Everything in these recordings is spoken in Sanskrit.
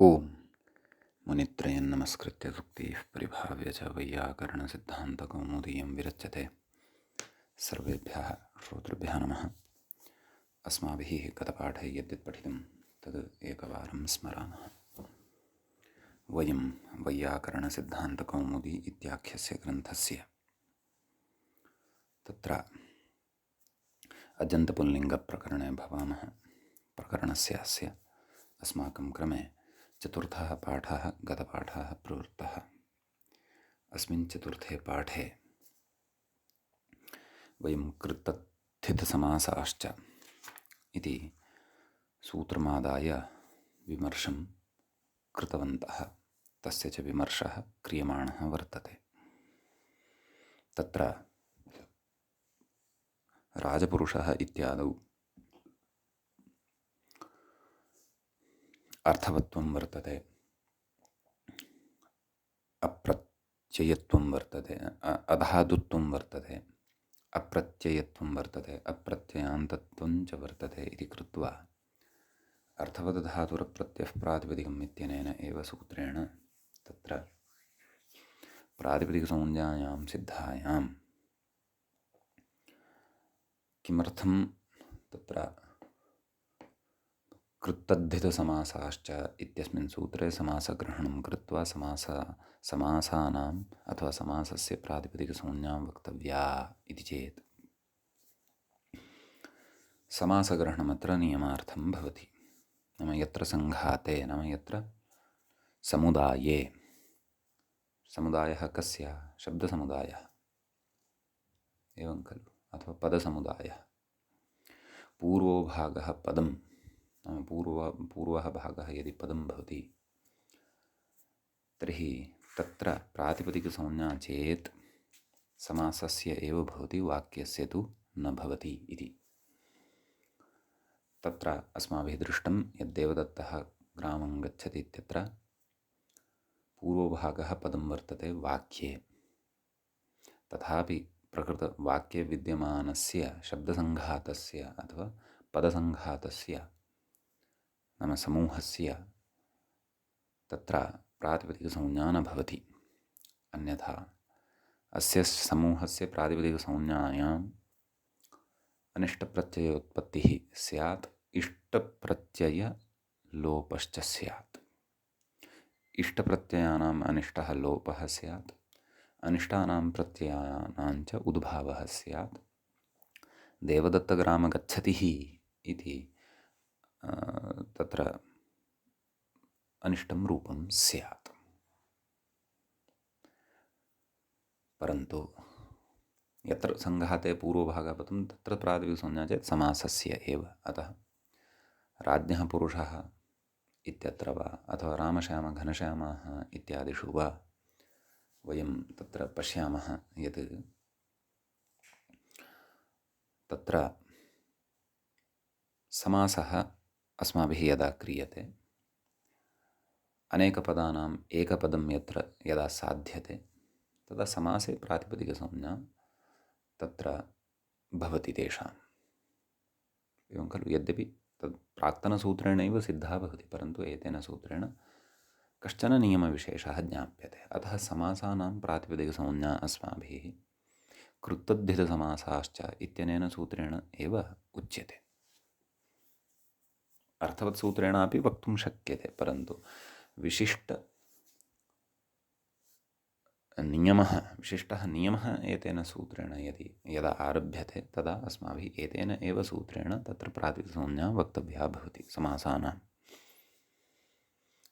ओम मुनित्रयं नमस्कृत्य सुक्तिः परिभाव्य च वैयाकरणसिद्धान्तकौमुदीयं विरच्यते। सर्वेभ्यः श्रोतृभ्यः नमः। अस्माभिः गतपाठे यद्यत् पठितं तद् एकवारं स्मरामः। वयं वैयाकरणसिद्धान्तकौमुदी इत्याख्यस्य ग्रन्थस्य तत्र अजन्तपुल्लिङ्गप्रकरणे भवामः। प्रकरणस्य अस्य अस्माकं क्रमे चतुर्थः पाठः गतपाठः प्रवृत्तः। अस्मिन् चतुर्थे पाठे वयं कृत्तथितसमासाश्च इति सूत्रमादाय विमर्शं कृतवन्तः। तस्य च विमर्शः क्रियमाणः वर्तते। तत्र राजपुरुषः इत्यादौ अर्थवत्वं वर्तते, अप्रत्ययत्वं वर्तते, अधातुत्वं वर्तते, अप्रत्ययत्वं वर्तते, अप्रत्ययान्तत्वं च वर्तते इति कृत्वा अर्थवद्धातुरप्रत्ययः प्रातिपदिकम् इत्यनेन एव सूत्रेण तत्र प्रातिपदिकसंज्ञायां सिद्धायां किमर्थं तत्र कृत्तद्धितसमासाश्च इत्यस्मिन् सूत्रे समासग्रहणं कृत्वा समासानाम् अथवा समासस्य प्रातिपदिकसंज्ञा वक्तव्या इति चेत् समासग्रहणमत्र नियमार्थं भवति। नाम यत्र सङ्घाते, नाम यत्र समुदाये, समुदायः कस्य? शब्दसमुदायः एवं खलु, अथवा पदसमुदायः। पूर्वो भागः पदं, नाम पूर्वः भागः यदि पदं भवति तर्हि तत्र प्रातिपदिकसंज्ञा चेत् समासस्य एव भवति, वाक्यस्य तु न भवति इति। तत्र अस्माभिः दृष्टं यद्देवदत्तः ग्रामं गच्छति इत्यत्र पूर्वभागः पदं वर्तते वाक्ये। तथापि प्रकृतवाक्ये विद्यमानस्य शब्दसङ्घातस्य अथवा पदसङ्घातस्य नाम समूहस्य तत्र प्रातिपदिकसंज्ञा न भवति। अन्यथा अस्य समूहस्य प्रातिपदिकसंज्ञायाम् अनिष्टप्रत्ययोत्पत्तिः स्यात्, इष्टप्रत्ययलोपश्च स्यात्। इष्टप्रत्ययानाम् अनिष्टः लोपः स्यात्, अनिष्टानां प्रत्ययानां च उद्भावः स्यात्। देवदत्तग्राम गच्छतिः इति तत्र अनिष्टं रूपं स्यात्। परन्तु यत्र सङ्घाते पूर्वभागः पदं तत्र प्रातिपदिकसंज्ञा चेत् समासस्य एव। अतः राज्ञः पुरुषः इत्यत्र वा अथवा रामश्यामघनश्यामाः इत्यादिषु वा वयं तत्र पश्यामः यत् तत्र समासः अस्माभिः यदा क्रियते, अनेकपदानाम् एकपदं यदा साध्यते तदा समासे प्रातिपदिकसंज्ञा तत्र भवति तेषाम्। एवं खलु, यद्यपि तद् प्राक्तनसूत्रेणैव सिद्धा भवति, परन्तु एतेन सूत्रेण कश्चन नियमविशेषः ज्ञाप्यते। अतः समासानां प्रातिपदिकसंज्ञा अस्माभिः कृत्तद्धितसमासाश्च इत्यनेन सूत्रेण एव उच्यते। अर्थवत् सूत्रेणापि वक्तुं शक्यते, परन्तु विशिष्टः नियमः एतेन सूत्रेण यदा आरभ्यते तदा अस्माभिः एतेन एव सूत्रेण तत्र प्रातिपदिकसंज्ञा वक्तव्या भवति समासानां।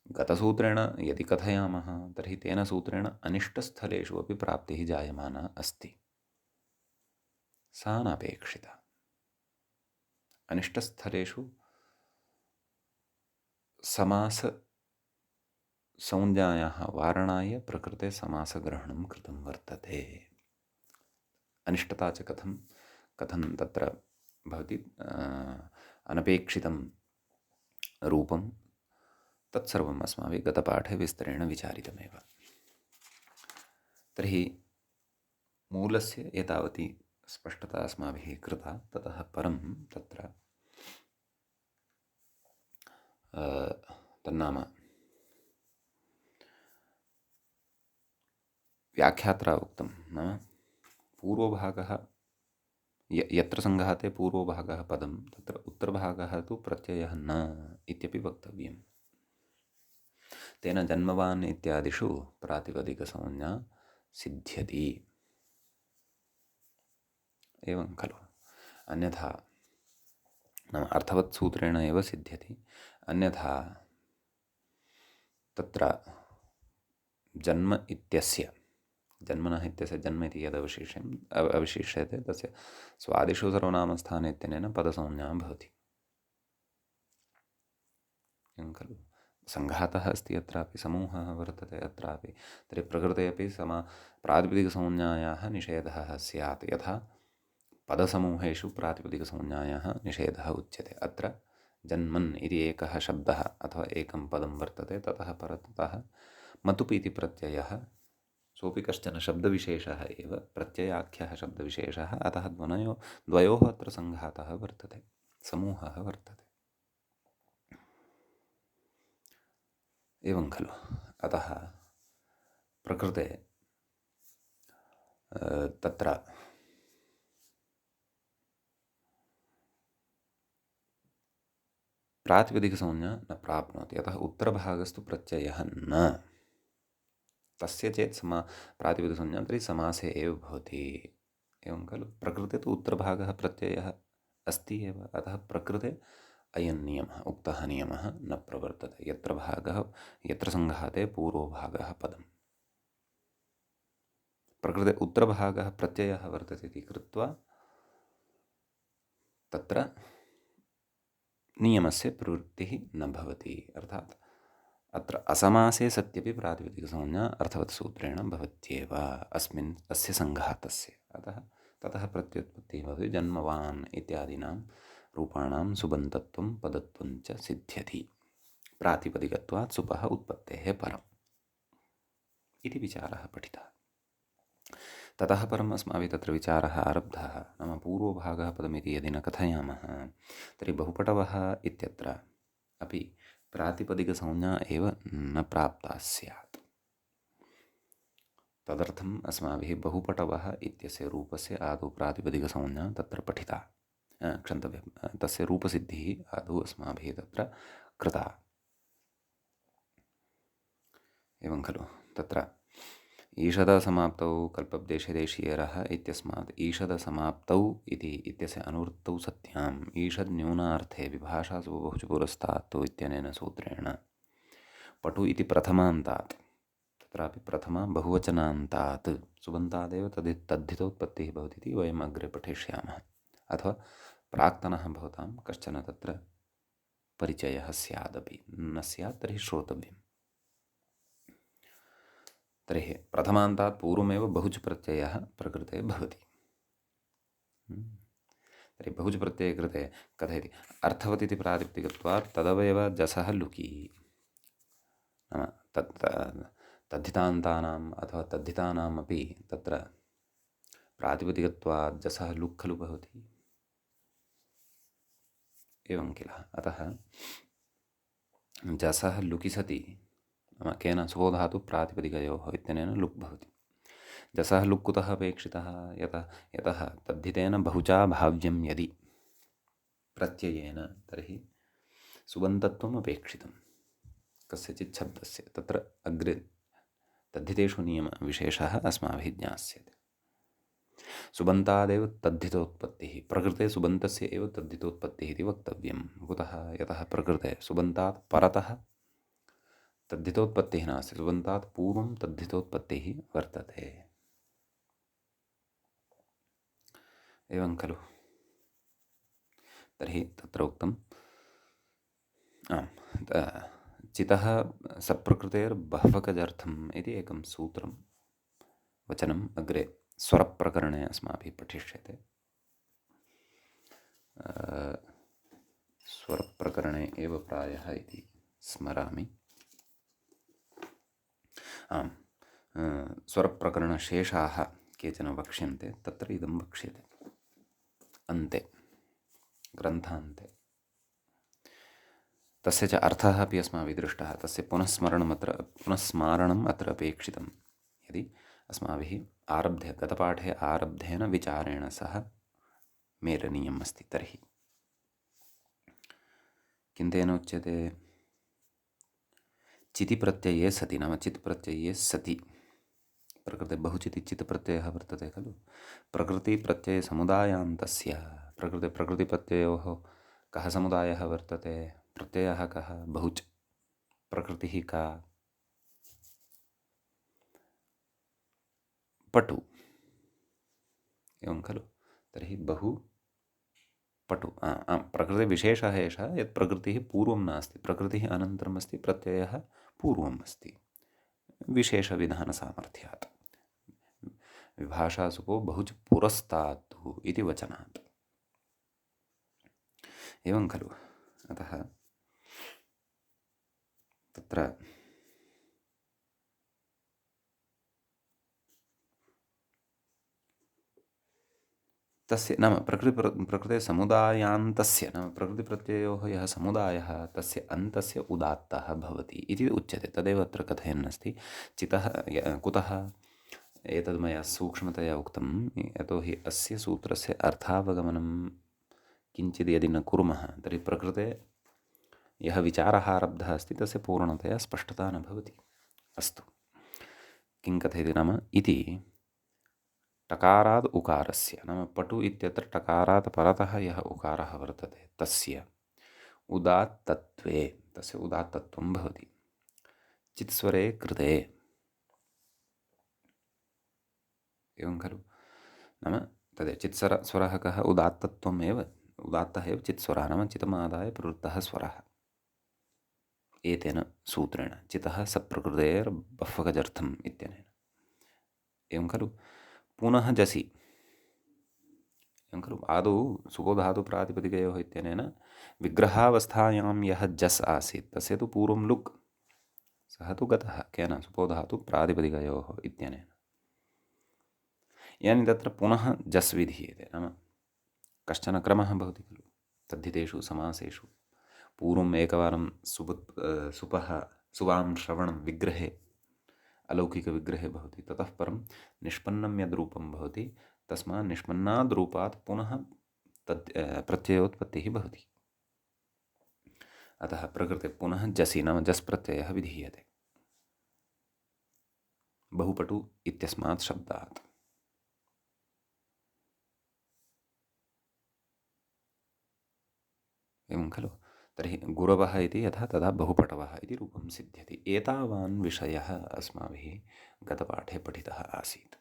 गतसूत्रेण यदि कथयामः तर्हि तेन सूत्रेण अनिष्टस्थलेषु अपि प्राप्तिः जायमाना अस्ति, सा नापेक्षिता। अनिष्टस्थलेषु समाससंज्ञायाः वारणाय प्रकृते समासग्रहणं कृतं वर्तते। अनिष्टता च कथं तत्र भवति, अनपेक्षितं रूपं, तत्सर्वम् अस्माभिः गतपाठे विस्तरेण विचारितमेव। तर्हि मूलस्य एतावती स्पष्टता अस्माभिः कृता। ततः परं तत्र तन्नाम व्याख्यात्रा उक्तं नाम पूर्वभागः यत्र सङ्घाते पूर्वभागः पदं तत्र उत्तरभागः तु प्रत्ययः न इत्यपि वक्तव्यं। तेन जन्मवान् इत्यादिषु प्रातिपदिकसंज्ञा सिद्ध्यति। एवं खलु। अन्यथा नाम अर्थवत् सूत्रेण एव सिद्ध्यति। अन्यथा तत्र जन्म इत्यस्य जन्मनः इत्यस्य जन्म इति यदवशिष्यम् अवशिष्यते तस्य स्वादिषु सर्वनामस्थाने इत्यनेन पदसंज्ञा भवति। एवं खलु। सङ्घातः अस्ति अत्रापि, समूहः वर्तते अत्रापि, तर्हि प्रकृते अपि प्रातिपदिकसंज्ञायाः निषेधः स्यात् यथा पदसमूहेषु प्रातिपदिकसंज्ञायाः निषेधः उच्यते। अत्र जन्मन् इति एकः शब्दः अथवा एकं पदं वर्तते, ततः परतः मतुप् इति प्रत्ययः सोऽपि कश्चन शब्दविशेषः एव, प्रत्ययाख्यः शब्दविशेषः, अतः द्वयोः अत्र सङ्घातः वर्तते, समूहः वर्तते। एवं खलु। अतः प्रकृते तत्र प्रातिपदिकसंज्ञा न प्राप्नोति। अतः उत्तरभागस्तु प्रत्ययः न तस्य चेत् प्रातिपदिकसंज्ञा तर्हि समासे एव भवति। एवं खलु। प्रकृते तु उत्तरभागः प्रत्ययः अस्ति एव, अतः प्रकृते अयं नियमः, उक्तः नियमः न प्रवर्तते। यत्र सङ्घाते पूर्वभागः पदं, प्रकृते उत्तरभागः प्रत्ययः वर्तते इति कृत्वा तत्र नियमस्य प्रवृत्तिः न भवति। अर्थात् अत्र असमासे सत्यपि प्रातिपदिकसंज्ञा अर्थवत् सूत्रेण भवत्येव अस्य सङ्घातस्य। अतः ततः प्रत्युत्पत्तिः भवति जन्मवान् इत्यादीनां रूपाणां सुबन्तत्वं पदत्वं च सिद्ध्यति प्रातिपदिकत्वात् सुपः उत्पत्तेः परम् इति विचारः पठितः। ततः परम् अस्माभिः तत्र विचारः आरब्धः। नाम पूर्वभागः पदमिति यदि न कथयामः तर्हि बहुपटवः इत्यत्र अपि प्रातिपदिकसंज्ञा एव न प्राप्ता स्यात्। तदर्थम् अस्माभिः बहुपटवः इत्यस्य रूपस्य आदौ प्रातिपदिकसंज्ञा तत्र पठिता, क्षन्तव्यं, तस्य रूपसिद्धिः आदौ अस्माभिः तत्र कृता। एवं खलु। तत्र ईषदसमाप्तौ कल्पब्देशे देशीयरः इत्यस्मात् ईषदसमाप्तौ इति इत्यस्य अनुवृत्तौ सत्याम् ईषद् न्यूनार्थे विभाषासु बहुचपुरस्तात्तु इत्यनेन सूत्रेण पटु इति प्रथमान्तात्, तत्रापि प्रथमा बहुवचनान्तात् सुबन्तादेव तद्धितोत्पत्तिः भवति इति वयम् अग्रे पठिष्यामः। अथवा प्राक्तनः भवतां कश्चन तत्र परिचयः स्यादपि, न स्यात् तर्हि श्रोतव्यम्। तर्हि प्रथमान्तात् पूर्वमेव बहुच् प्रत्ययः प्रकृते भवति। तर्हि बहुच् प्रत्यये कृते कथयति अर्थवत् इति प्रातिपदिकत्वात् तदवयव जसः लुकि, नाम तद्धितान्तानाम् अथवा तद्धितानाम् अपि तत्र प्रातिपदिकत्वात् जसः लुक् खलु भवति। एवं किल। अतः जसः लुकि सति नाम केन स्वधातु प्रातिपदिकयोः इत्यनेन लुक् भवति। जसः लुक् कुतः अपेक्षितः? यतः तद्धितेन बहुचा भाव्यं यदि प्रत्ययेन तर्हि सुबन्तत्वम् अपेक्षितं कस्यचित् शब्दस्य। तत्र अग्रे तद्धितेषु नियमविशेषः अस्माभिः ज्ञास्यते। सुबन्तादेव तद्धितोत्पत्तिः, प्रकृते सुबन्तस्य एव तद्धितोत्पत्तिः इति वक्तव्यं। कुतः? यतः प्रकृते सुबन्तात् परतः तद्धितोत्पत्तिः नास्ति, सुबन्तात् पूर्वं तद्धितोत्पत्तिः वर्तते। एवं खलु। तर्हि तत्र उक्तं चितः सप्रकृतेर्बह्वकजर्थम् इति एकं सूत्रं वचनम् अग्रे स्वरप्रकरणे अस्माभिः पठिष्यते। स्वरप्रकरणे एव प्रायः इति स्मरामि। आम्, स्वरप्रकरणशेषाः केचन वक्ष्यन्ते, तत्र इदं वक्ष्यते अन्ते, ग्रन्थान्ते। तस्य च अर्थः अपि अस्माभिः दृष्टः। तस्य पुनस्स्मारणम् अत्र अपेक्षितं। यदि अस्माभिः गतपाठे आरब्धेन विचारेण सह मेलनीयम् अस्ति। तर्हि किं तेन उच्यते? चिति प्रत्यये सति, नाम चित् प्रत्यये सति प्रकृते बहुचिति चित् प्रत्ययः वर्तते खलु। प्रकृतिप्रत्ययसमुदायान्तस्य प्रकृतिप्रत्ययोः कः समुदायः वर्तते? प्रत्ययः कः? बहुच्। प्रकृतिः का? पटु। एवं खलु। तर्हि बहु पटु। प्रकृतिविशेषः एषः यत् प्रकृतिः पूर्वं नास्ति, प्रकृतिः अनन्तरम् अस्ति, प्रत्ययः पूर्वम् अस्ति, विशेषविधानसामर्थ्यात्। विभाषासुपो बहुच पुरस्तात् इति वचनात्। एवं खलु। अतः तत्र तस्य नाम प्रकृतेः समुदायान्तस्य, नाम प्रकृतिप्रत्ययोः यः समुदायः तस्य अन्तस्य उदात्तः भवति इति उच्यते। तदेव अत्र कथयन्नस्ति। चितः कुतः एतद् मया सूक्ष्मतया उक्तं? यतोहि अस्य सूत्रस्य अर्थावगमनं किञ्चित् यदि न कुर्मः तर्हि प्रकृते यः विचारः आरब्धः अस्ति तस्य पूर्णतया स्पष्टता न भवति। अस्तु, किं कथयति नाम इति टकाराद् उकारस्य, नाम पटु इत्यत्र टकारात् परतः यः उकारः वर्तते तस्य उदात्तत्वे, तस्य उदात्तत्वं भवति। चित्स्वरे कृते। एवं खलु। नाम तद् चित्स्वरः कः? उदात्तत्वम् एव, उदात्तः एव चित्स्वरः, नाम चितमादाय प्रवृत्तः स्वरः। एतेन सूत्रेण चितः सप्रकृतेर्बह्वगजर्थम् इत्यनेन। एवं खलु। पुनः जसि, एवं खलु। आदौ सुबोधातुप्रातिपदिकयोः इत्यनेन विग्रहावस्थायां यः जस् आसीत् तस्य तु पूर्वं लुक्, सः तु गतः केन? सुबोधातुप्रातिपदिकयोः इत्यनेन। यानि तत्र पुनः जस् विधीयते, नाम कश्चन क्रमः भवति खलु तद्धितेषु समासेषु। पूर्वम् एकवारं सुपः सुवां श्रवणं विग्रहे, अलौकिकविग्रहे भवति, ततः परं निष्पन्नं यद् रूपं भवति तस्मात् निष्पन्नाद् रूपात् पुनः तद् प्रत्ययोत्पत्तिः भवति। अतः प्रकृते पुनः जसि, नाम जस् प्रत्ययः विधीयते बहुपटु इत्यस्मात् शब्दात्। एवं खलु। तर्हि गुरवः इति यथा तथा बहुपटवः इति रूपं सिद्ध्यति। एतावान् विषयः अस्माभिः गतपाठे पठितः आसीत्।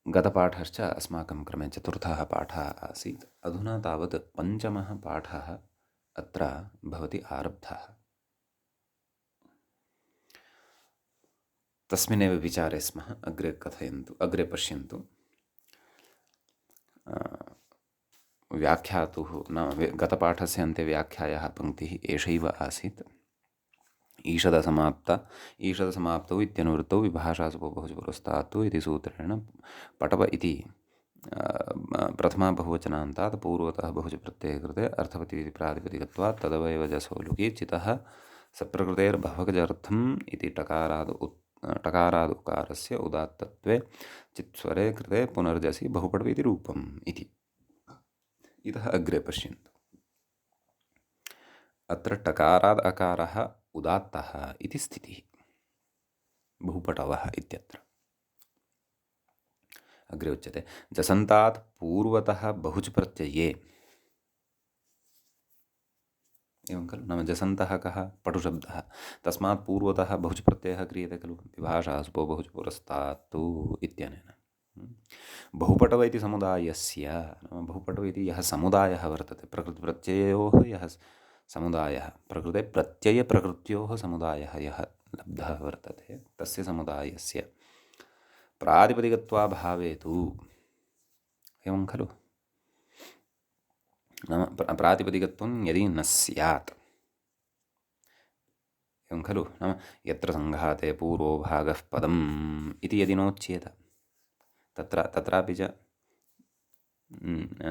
गतपाठश्च अस्माकं क्रमे चतुर्थः पाठः आसीत्। अधुना तावत् पञ्चमः पाठः अत्र भवति आरब्धः। तस्मिन्नेव विचारे स्मः। अग्रे कथयन्तु, अग्रे पश्यन्तु। व्याख्यातुः नाम गतपाठस्य अन्ते व्याख्यायाः पङ्क्तिः एषैव आसीत्। ईषदसमाप्तौ इत्यनुवृत्तौ विभाषासुपो बहुवचनपुरस्तात् इति सूत्रेण पटव इति प्रथमा बहुवचनान्तात् पूर्वतः बहुवचनप्रत्यये कृते अर्थवति इति प्रातिपदिकत्वात् तदवयवजसो लुकि चितः सप्रकृतेर्भवगजर्थम् इति टकाराद् उकारस्य उदात्तत्वे चित्स्वरे कृते पुनर्जसि बहुपटव इति रूपम् इति। इतः अग्रे पश्यन्तु। अत्र टकाराद् अकारः उदात्तः इति स्थितिः, बहुपटवः इत्यत्र। अग्रे उच्यते जसन्तात् पूर्वतः बहुच् प्रत्यये। एवं खलु। नाम जसन्तः कः? पटुशब्दः, तस्मात् पूर्वतः बहुच् प्रत्ययः क्रियते खलु। विभाषासुपो बहुच् पुरस्तात् इत्यनेन बहुपटव इति समुदायस्य, नाम बहुपटव इति यः समुदायः वर्तते, प्रकृतिप्रत्ययोः यः समुदायः, प्रकृते प्रत्ययप्रकृत्योः समुदायः यः लब्धः वर्तते तस्य समुदायस्य प्रातिपदिकत्वाभावे तु, एवं खलु। नाम प्रातिपदिकत्वं यदि न स्यात्, एवं खलु। नाम यत्र सङ्घाते पूर्वो भागः पदम् इति यदि नोच्येत तत्रापि च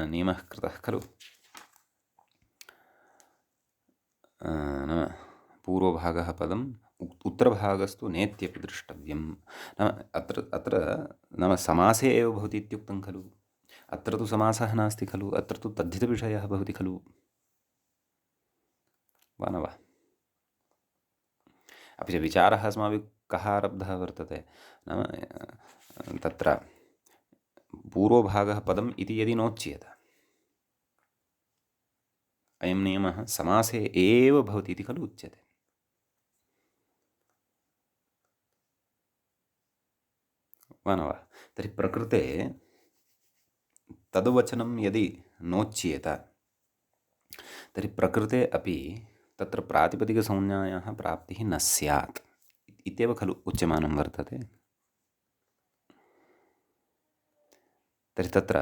नियमः कृतः खलु। नाम पूर्वभागः पदम् उत्तरभागस्तु नेत्यपि द्रष्टव्यं। नाम अत्र अत्र नाम समासे एव भवति इत्युक्तं खलु। अत्र तु समासः नास्ति खलु, अत्र तु तद्धितविषयः भवति खलु, वा न वा? अपि च विचारः अस्माभिः कः आरब्धः वर्तते, नाम तत्र पूर्वभागः पदम् इति यदि नोच्येत, अयं नियमः समासे एव भवति इति खलु उच्यते। वा न वा? तर्हि प्रकृते तद्वचनं यदि नोच्येत तर्हि प्रकृते अपि तत्र प्रातिपदिकसंज्ञायाः प्राप्तिः न स्यात् इत्येव खलु उच्यमानं वर्तते। तर्हि तत्र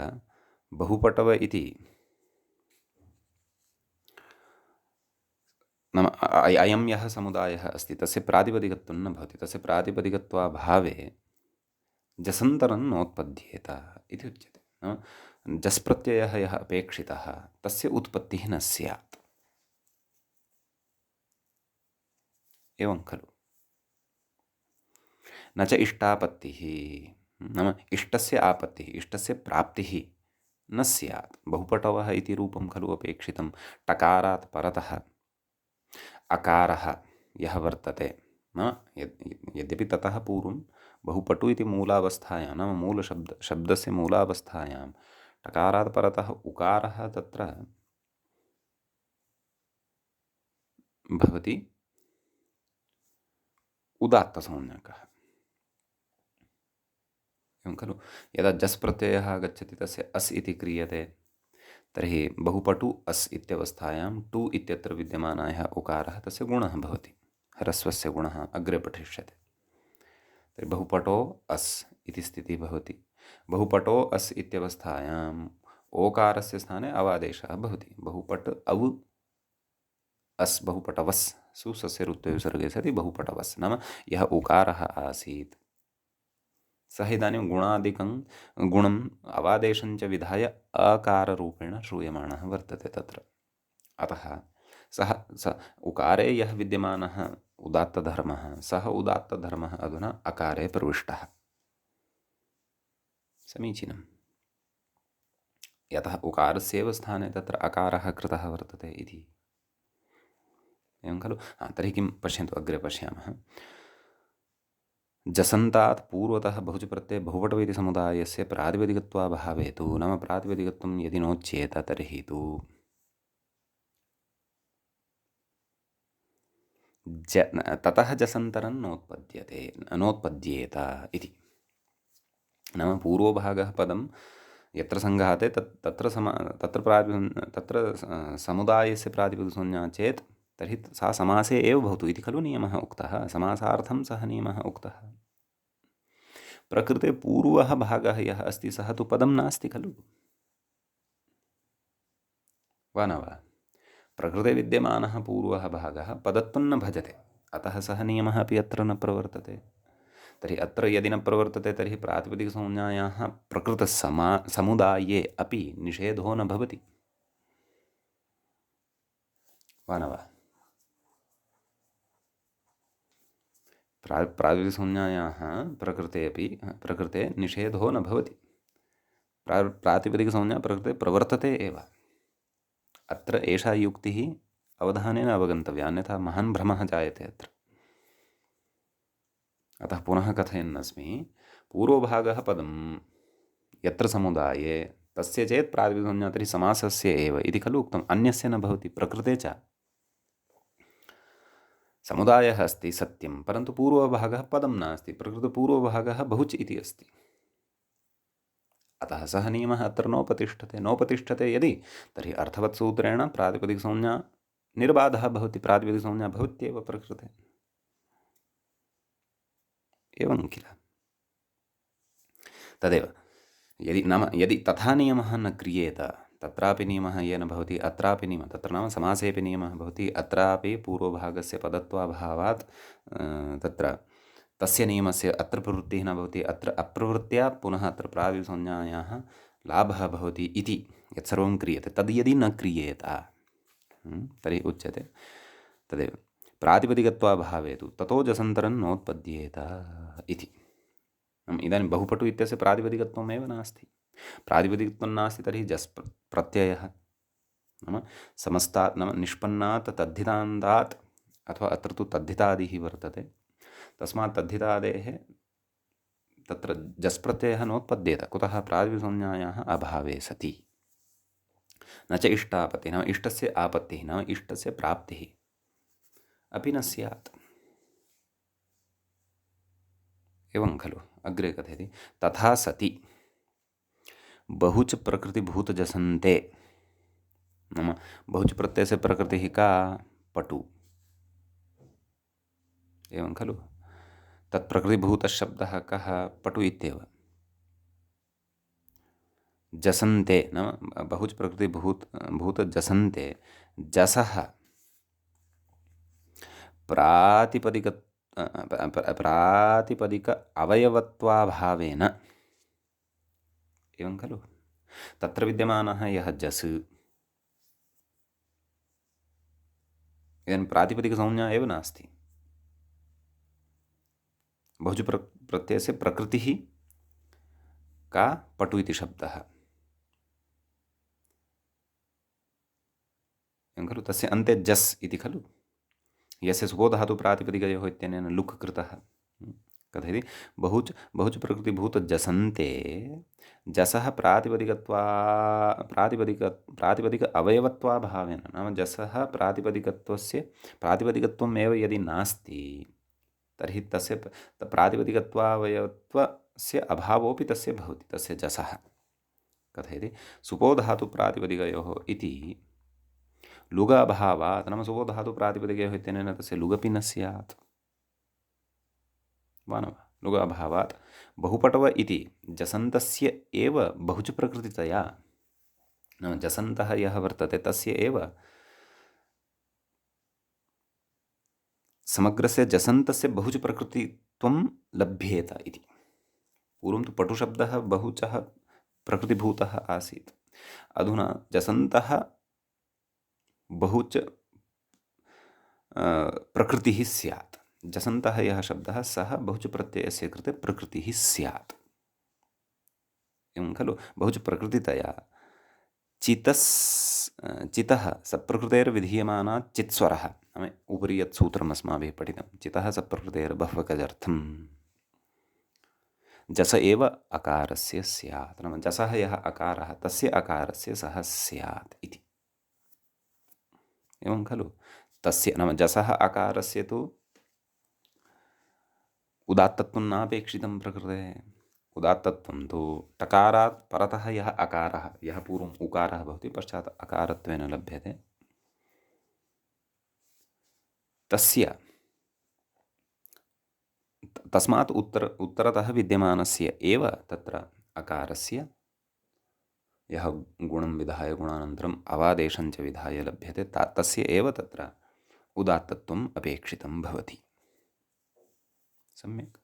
बहुपटव इति नाम अयं यः समुदायः अस्ति तस्य प्रातिपदिकत्वं न भवति, तस्य प्रातिपदिकत्वाभावे जसन्तरं नोत्पद्येत इति उच्यते। नाम जस् प्रत्ययः यः अपेक्षितः तस्य उत्पत्तिः न स्यात्, एवं खलु। न च इष्टापत्तिः, नाम इष्टस्य आपत्तिः, इष्टस्य प्राप्तिः न स्यात्। बहुपटवः इति रूपं खलु अपेक्षितं। टकारात् परतः अकारः यः वर्तते, नाम यद्यपि ततः पूर्वं बहुपटु इति मूलावस्थायां, नाम शब्दस्य मूलावस्थायां टकारात् परतः उकारः तत्र भवति उदात्तसंज्ञकः, एवं खलु। यदा जस् प्रत्ययः आगच्छति तस्य अस् इति क्रियते, तर्हि बहुपटु अस् इत्यवस्थायां टु इत्यत्र विद्यमानः उकारः तस्य गुणः भवति, ह्रस्वस्य गुणः अग्रे पठिष्यते। तर्हि बहुपटो अस् इति स्थितिः भवति। बहुपटो अस् इत्यवस्थायाम् ओकारस्य स्थाने अवादेशः भवति। बहुपट् अव् अस् बहुपटवस् सुसस्य रुत्वे विसर्गे सति बहुपटवस्, नाम यः उकारः आसीत् सः इदानीं गुणादिकं गुणम् अवादेशञ्च विधाय अकाररूपेण श्रूयमाणः वर्तते तत्र। अतः स उकारे यः विद्यमानः उदात्तधर्मः, सः उदात्तधर्मः अधुना अकारे प्रविष्टः। समीचीनं। यतः उकारस्यैव स्थाने तत्र अकारः कृतः वर्तते इति, एवं खलु। तर्हि किं पश्यन्तु, अग्रे पश्यामः। जसन्तात् पूर्वतः बहुच प्रत्यये बहुपटव इति समुदायस्य प्रातिपदिकत्वाभावे तु, नाम प्रातिपदिकत्वं यदि नोच्येत तर्हि तु ततः जसन्तरं नोत्पद्येत इति। नाम पूर्वभागः पदं यत्र सङ्घाते तत्र समुदायस्य प्रातिपदिकसंज्ञा चेत् तर्हि सा समासे एव भवतु इति खलु नियमः उक्तः। समासार्थं सः नियमः उक्तः। प्रकृते पूर्वः भागः यः अस्ति सः तु पदं नास्ति खलु, वा न वा? प्रकृते विद्यमानः पूर्वः भागः पदत्वं न भजते, अतः सः नियमः अपि अत्र न प्रवर्तते। तर्हि अत्र यदि न प्रवर्तते तर्हि प्रातिपदिकसंज्ञायाः प्रकृतसमुदाये अपि निषेधो न भवति, वा न वा? प्रातिपदिकसंज्ञायाः प्रकृते निषेधो न भवति। प्रातिपदिकसंज्ञा प्रकृते प्रवर्तते एव। अत्र एषा युक्तिः अवधानेन अवगन्तव्या, अन्यथा महान् भ्रमः जायते अत्र। अतः पुनः कथयन्नस्मि, पूर्वभागः पदं यत्र समुदाये तस्य चेत् प्रातिपदिकसंज्ञा तर्हि समासस्य एव इति खलु उक्तम्। अन्यस्य न भवति। प्रकृते च समुदायः अस्ति सत्यं, परन्तु पूर्वभागः पदं नास्ति। प्रकृतपूर्वभागः बहुच् इति अस्ति। अतः सः नियमः अत्र नोपतिष्ठते यदि, तर्हि अर्थवत्सूत्रेण प्रातिपदिकसंज्ञा निर्बाधः भवति। प्रातिपदिकसंज्ञा भवत्येव प्रकृते, एवं किल। तदेव यदि तथा नियमः न क्रियेत, तत्रापि नियमः येन भवति, अत्रापि नियमः, तत्र नाम समासेपि नियमः भवति, अत्रापि पूर्वभागस्य पदत्वाभावात् तत्र तस्य नियमस्य अत्र प्रवृत्तिः न भवति, अत्र अप्रवृत्त्या पुनः अत्र प्रातिपदिकसंज्ञायाः लाभः भवति इति यत्सर्वं क्रियते, तद् यदि न क्रियेत तर्हि उच्यते तदेव प्रातिपदिकत्वाभावे तु ततो जसन्तरं नोत्पद्येत इति। इदानीं बहुपटु इत्यस्य प्रातिपदिकत्वमेव नास्ति। प्रातिपदिकत्वं नास्ति तर्हि जस् प्रत्ययः नाम समस्तात् नाम निष्पन्नात् तद्धितान्तात्, अथवा अत्र तु तद्धितादिः वर्तते, तस्मात् तद्धितादेः तत्र जस् प्रत्ययः नोत्पद्येत। कुतः? प्रातिपदिकसंज्ञायाः अभावे सति। न च इष्टापत्तिः नाम इष्टस्य आपत्तिः नाम इष्टस्य प्राप्तिः अपि न स्यात्। एवं खलु। अग्रे कथयति तथा सति बहुच प्रकृतिभूतजसन्ते नाम बहुच प्रत्ययस्य प्रकृतिः का? पटु। एवं खलु। तत्प्रकृतिभूतशब्दः कः? पटु इत्येव। जसन्ते नाम बहुच प्रकृतिभूतजसन्ते जसः प्रातिपदिक अवयवत्वाभावेन। एवं खलु। तत्र विद्यमानः यः जस् इदानीं प्रातिपदिकसंज्ञा एव नास्ति। बहुच प्रत्ययस्य प्रकृतिः का? पटु इति शब्दः। एवं खलु। तस्य अन्ते जस् इति खलु। यस्य सुबोधातु प्रातिपदिकयोः इत्यनेन लुक् कृतः। कथयति बहुच प्रकृतिभूतजसन्ते जसः प्रातिपदिक अवयवत्वाभावेन नाम जसः प्रातिपदिकत्वमेव यदि नास्ति तर्हि तस्य प्रातिपदिकत्वावयवत्वस्य अभावोऽपि तस्य भवति, तस्य जसः। कथयति सुपोधातु प्रातिपदिकयोः इति लुगाभावात् नाम सुबोधातु प्रातिपदिकयोः इत्यनेन तस्य लुगपि न स्यात् वा न वा? लुगाभावात् बहुपटव इति जसन्तस्य एव बहुच प्रकृतितया नाम जसन्तः यः वर्तते तस्य एव समग्रस्य जसन्तस्य बहुच प्रकृतित्वं लभ्येत इति। पूर्वं तु पटुशब्दः बहुचः प्रकृतिभूतः आसीत्। अधुना जसन्तः बहुच प्रकृतिः स्यात्। जसन्तः यः शब्दः सः बहुच प्रत्ययस्य कृते प्रकृतिः स्यात्। एवं खलु। बहुच प्रकृतितया चितः सप्रकृतेर्विधीयमानात् चित्स्वरः नाम उपरि यत् सूत्रम् अस्माभिः पठितं चितः सप्रकृतेर्बह्वकजर्थं जस एव अकारस्य स्यात् नाम जसः यः अकारः तस्य अकारस्य सः स्यात् इति। एवं खलु। तस्य नाम जसः अकारस्य तु उदात्तत्वं नापेक्षितं प्रकृतेः। उदात्तत्वं तु टकारात् परतः यः अकारः यः पूर्वम् उकारः भवति पश्चात् अकारत्वेन लभ्यते तस्य तस्मात् उत्तरतः विद्यमानस्य एव तत्र अकारस्य यः गुणं विधाय गुणानन्तरम् अवादेशं च विधाय लभ्यते तस्य एव तत्र उदात्तत्वम् अपेक्षितं भवति। सम्यक्।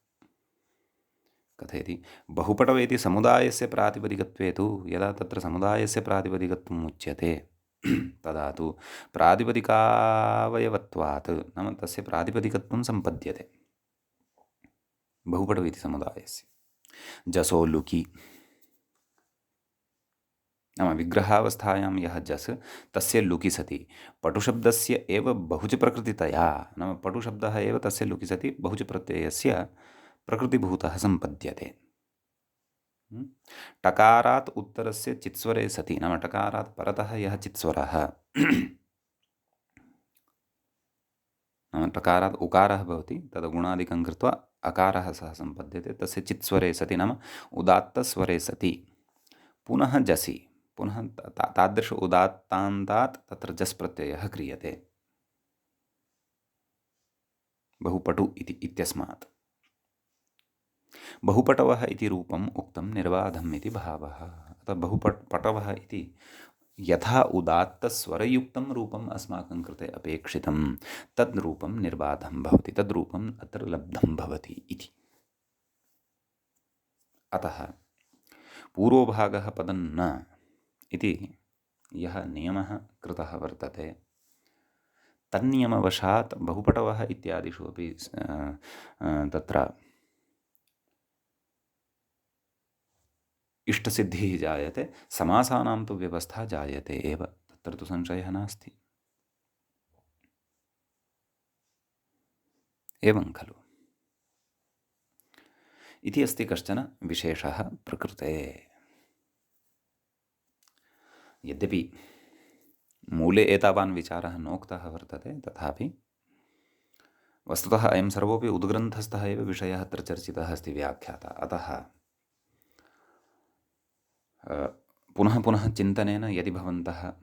कथयति बहुपटव इति समुदायस्य प्रातिपदिकत्वे तु यदा तत्र समुदायस्य प्रातिपदिकत्वम् उच्यते तदा तु प्रातिपदिकावयवत्वात् नाम तस्य प्रातिपदिकत्वं सम्पद्यते। बहुपटव इति समुदायस्य जसो लुकि नाम विग्रहावस्थायां यः जस् तस्य लुकि सति पटुशब्दस्य एव बहुच प्रकृतितया नाम पटुशब्दः एव तस्य लुकि सति बहुच प्रत्ययस्य प्रकृतिभूतः सम्पद्यते। टकारात् उत्तरस्य चित्स्वरे सति नाम टकारात् परतः यः चित्स्वरः नाम टकारात् उकारः भवति तद् गुणादिकं कृत्वा अकारः सः सम्पद्यते तस्य चित्स्वरे सति नाम उदात्तस्वरे सति पुनः जसि पुनः तादृश उदात्तान्तात् तत्र जस् प्रत्ययः क्रियते बहुपटु इत्यस्मात्। बहुपटवः इति रूपम् उक्तं निर्बाधम् इति भावः। अतः बहुपटवः इति यथा उदात्तस्वरयुक्तं रूपम् अस्माकं कृते अपेक्षितं तद् रूपं निर्बाधं भवति तद् रूपम् अत्र लब्धं भवति इति। अतः पूर्वभागः पदं न इति यः नियमः कृतः वर्तते तन्नियमवशात् बहुपटवः इत्यादिषु अपि तत्र इष्टसिद्धिः जायते, समासानां तु व्यवस्था जायते एव, तत्र तु संशयः नास्ति। एवं खलु इति अस्ति कश्चन विशेषः प्रकृते। यद्यपि मूले एतावान् विचारः नोक्तः वर्तते, तथापि वस्तुतः अयं सर्वोपि उद्ग्रन्थस्थः एव विषयः अत्र चर्चितः अस्ति व्याख्याता। अतः पुनः पुनः चिन्तनेन यदि भवन्तः